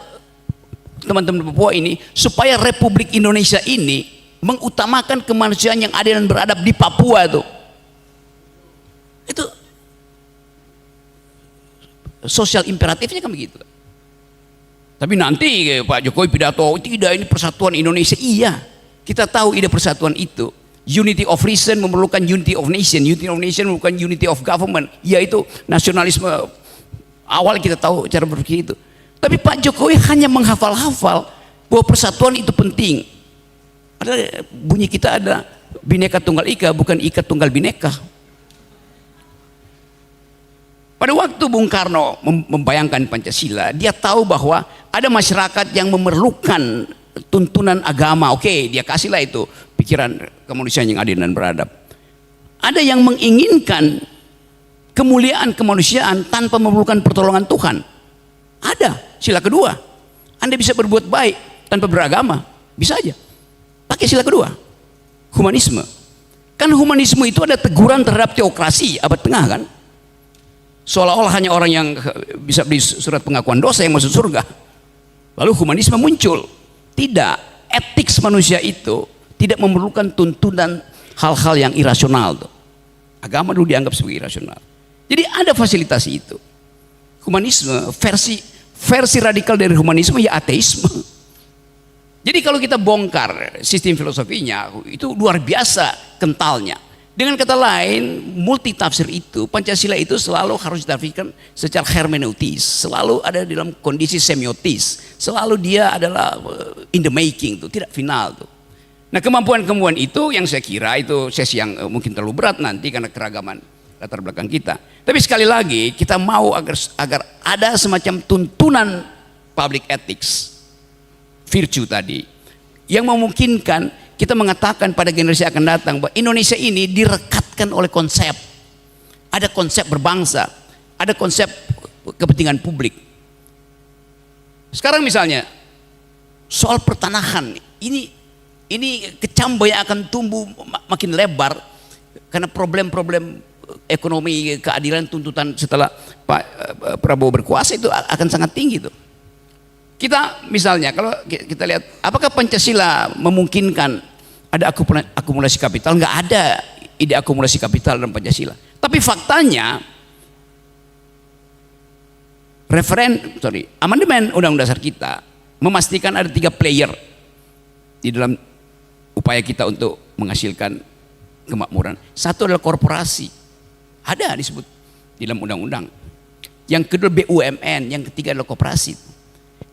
teman-teman Papua ini supaya Republik Indonesia ini mengutamakan kemanusiaan yang adil dan beradab di Papua tuh. Itu sosial imperatifnya kan begitu. Tapi nanti Pak Jokowi pidato, tidak ini persatuan Indonesia. Iya, kita tahu ide persatuan itu. Unity of reason memerlukan unity of nation. Unity of nation memerlukan unity of government. Yaitu nasionalisme awal kita tahu cara berpikir itu. Tapi Pak Jokowi hanya menghafal-hafal bahwa persatuan itu penting. Ada bunyi kita ada Bhinneka Tunggal Ika, bukan Ika Tunggal Bhinneka. Pada waktu Bung Karno membayangkan Pancasila, dia tahu bahwa ada masyarakat yang memerlukan tuntunan agama. Oke, dia kasihlah itu pikiran kemanusiaan yang adil dan beradab. Ada yang menginginkan kemuliaan kemanusiaan tanpa memerlukan pertolongan Tuhan. Ada. Sila kedua, Anda bisa berbuat baik tanpa beragama, bisa aja. Pakai sila kedua, humanisme. Kan humanisme itu ada teguran terhadap teokrasi abad tengah kan. Seolah-olah hanya orang yang bisa beli surat pengakuan dosa yang masuk surga. Lalu humanisme muncul. Tidak, etik manusia itu tidak memerlukan tuntunan hal-hal yang irasional tuh. Agama dulu dianggap sebagai irasional. Jadi ada fasilitasi itu. Humanisme versi radikal dari humanisme ya ateisme. Jadi kalau kita bongkar sistem filosofinya itu luar biasa kentalnya. Dengan kata lain, multi tafsir itu, Pancasila itu selalu harus ditafsirkan secara hermeneutis, selalu ada dalam kondisi semiotis, selalu dia adalah in the making tuh, tidak final tuh. Nah, kemampuan-kemampuan itu yang saya kira itu sesi yang mungkin terlalu berat nanti karena keragaman latar belakang kita. Tapi sekali lagi kita mau agar ada semacam tuntunan public ethics, virtue tadi, yang memungkinkan kita mengatakan pada generasi akan datang bahwa Indonesia ini direkatkan oleh konsep. Ada konsep berbangsa, ada konsep kepentingan publik. Sekarang misalnya soal pertanahan, ini kecambah yang akan tumbuh makin lebar karena problem-problem ekonomi, keadilan, tuntutan setelah Pak Prabowo berkuasa itu akan sangat tinggi tuh. Kita misalnya kalau kita lihat apakah Pancasila memungkinkan ada akumulasi kapital? Nggak ada ide akumulasi kapital dalam Pancasila. Tapi faktanya amandemen Undang-Undang Dasar kita memastikan ada 3 player di dalam upaya kita untuk menghasilkan kemakmuran. Satu adalah korporasi, ada disebut di dalam undang-undang. Yang kedua BUMN, yang ketiga adalah koperasi.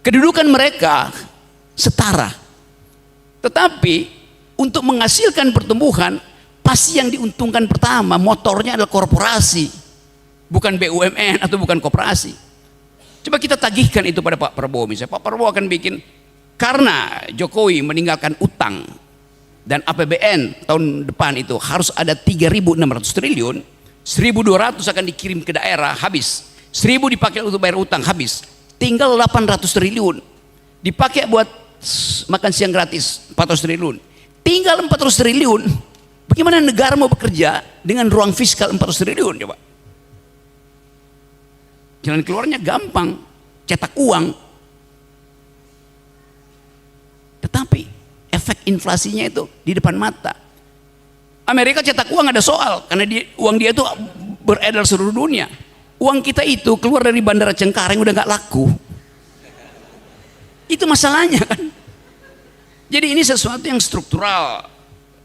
Kedudukan mereka setara. Tetapi untuk menghasilkan pertumbuhan, pasti yang diuntungkan pertama motornya adalah korporasi, bukan BUMN atau bukan koperasi. Coba kita tagihkan itu pada Pak Prabowo misalnya. Pak Prabowo akan bikin, karena Jokowi meninggalkan utang dan APBN tahun depan itu harus ada 3.600 triliun, 1.200 akan dikirim ke daerah, habis. 1.000 dipakai untuk bayar utang, habis. Tinggal 800 triliun dipakai buat makan siang gratis, 400 triliun. Tinggal 400 triliun. Bagaimana negara mau bekerja dengan ruang fiskal 400 triliun coba? Jalan keluarnya gampang, cetak uang. Tetapi efek inflasinya itu di depan mata. Amerika cetak uang ada soal, karena uang dia itu beredar seluruh dunia. Uang kita itu keluar dari Bandara Cengkareng udah nggak laku. Itu masalahnya kan. Jadi ini sesuatu yang struktural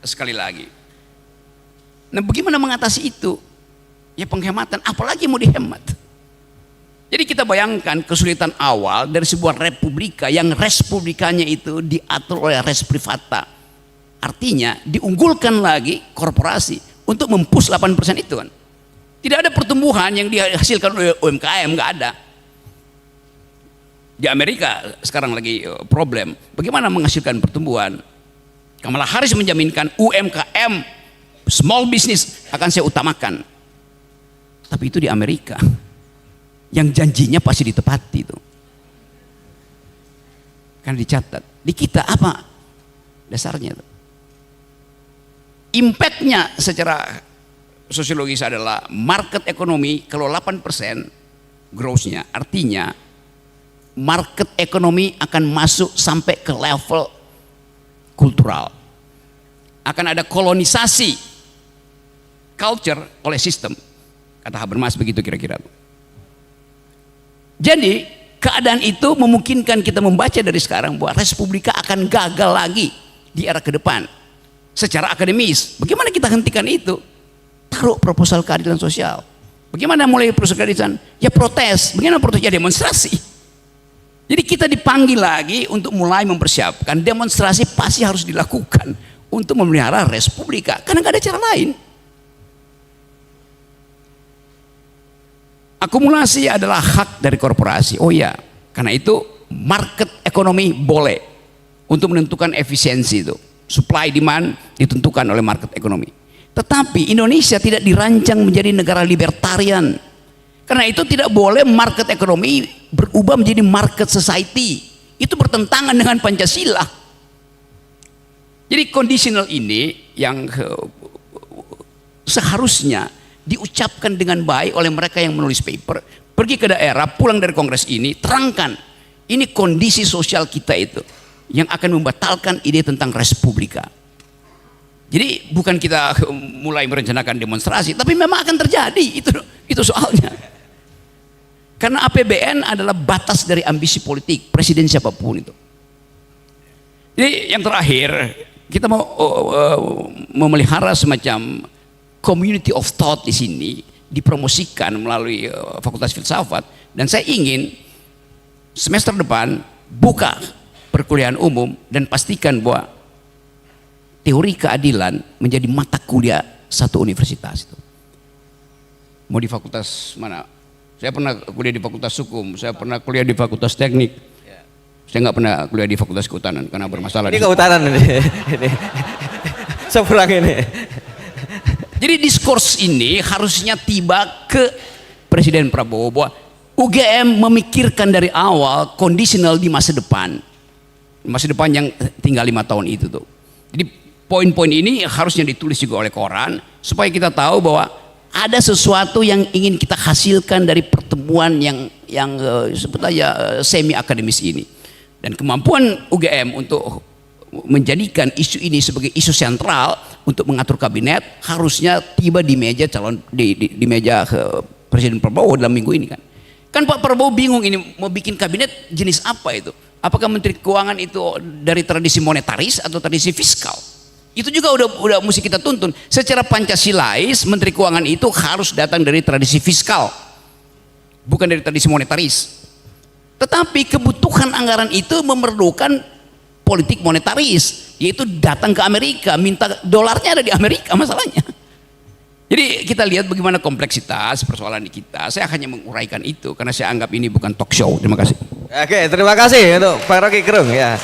sekali lagi. Nah, bagaimana mengatasi itu? Ya penghematan, apalagi mau dihemat. Jadi kita bayangkan kesulitan awal dari sebuah republika yang res publikanya itu diatur oleh res privata. Artinya diunggulkan lagi korporasi untuk mempush 8% itu kan. Tidak ada pertumbuhan yang dihasilkan oleh UMKM, nggak ada. Di Amerika sekarang lagi problem, bagaimana menghasilkan pertumbuhan. Kamala Harris menjaminkan UMKM, small business akan saya utamakan. Tapi itu di Amerika. Yang janjinya pasti ditepati itu. Kan dicatat. Di kita apa dasarnya itu? Impactnya secara sosiologis adalah market ekonomi kalau 8% growth-nya, artinya market ekonomi akan masuk sampai ke level kultural. Akan ada kolonisasi culture oleh sistem. Kata Habermas begitu kira-kira. Jadi keadaan itu memungkinkan kita membaca dari sekarang bahwa Respublika akan gagal lagi di era ke depan. Secara akademis, bagaimana kita hentikan itu? Taruh proposal keadilan sosial. Bagaimana mulai proses keadilan? Ya protes. Bagaimana protes? Ya demonstrasi. Jadi kita dipanggil lagi untuk mulai mempersiapkan demonstrasi pasti harus dilakukan untuk memelihara Respublika. Karena nggak ada cara lain. Akumulasi adalah hak dari korporasi. Oh ya, karena itu market ekonomi boleh untuk menentukan efisiensi itu. Supply demand ditentukan oleh market ekonomi. Tetapi Indonesia tidak dirancang menjadi negara libertarian. Karena itu tidak boleh market ekonomi berubah menjadi market society. Itu bertentangan dengan Pancasila. Jadi conditional ini yang seharusnya diucapkan dengan baik oleh mereka yang menulis paper, pergi ke daerah, pulang dari kongres ini, terangkan ini kondisi sosial kita itu yang akan membatalkan ide tentang Respublika. Jadi bukan kita mulai merencanakan demonstrasi, tapi memang akan terjadi, itu soalnya. Karena APBN adalah batas dari ambisi politik presiden siapapun itu. Jadi yang terakhir, kita mau memelihara semacam community of thought di sini, dipromosikan melalui Fakultas Filsafat, dan saya ingin semester depan buka perkuliahan umum dan pastikan bahwa teori keadilan menjadi mata kuliah satu universitas itu. Mau di fakultas mana? Saya pernah kuliah di Fakultas Hukum, saya pernah kuliah di Fakultas Teknik. Saya nggak pernah kuliah di Fakultas Kehutanan karena bermasalah. Ini kehutanan ini. Seberang ini. Jadi diskurs ini harusnya tiba ke Presiden Prabowo bahwa UGM memikirkan dari awal kondisional di masa depan. Masa depan yang tinggal 5 tahun itu tuh. Jadi poin-poin ini harusnya ditulis juga oleh koran supaya kita tahu bahwa ada sesuatu yang ingin kita hasilkan dari pertemuan yang sebut aja semi akademis ini. Dan kemampuan UGM untuk menjadikan isu ini sebagai isu sentral untuk mengatur kabinet harusnya tiba di meja di meja Presiden Prabowo dalam minggu ini kan. Kan Pak Prabowo bingung ini mau bikin kabinet jenis apa itu. Apakah Menteri Keuangan itu dari tradisi monetaris atau tradisi fiskal? Itu juga udah mesti kita tuntun. Secara Pancasilais, Menteri Keuangan itu harus datang dari tradisi fiskal, bukan dari tradisi monetaris. Tetapi kebutuhan anggaran itu memerlukan politik monetaris, yaitu datang ke Amerika, minta dolarnya ada di Amerika masalahnya. Jadi kita lihat bagaimana kompleksitas persoalan di kita. Saya hanya menguraikan itu karena saya anggap ini bukan talk show. Terima kasih. Oke, terima kasih untuk Pak Rocky Gerung ya.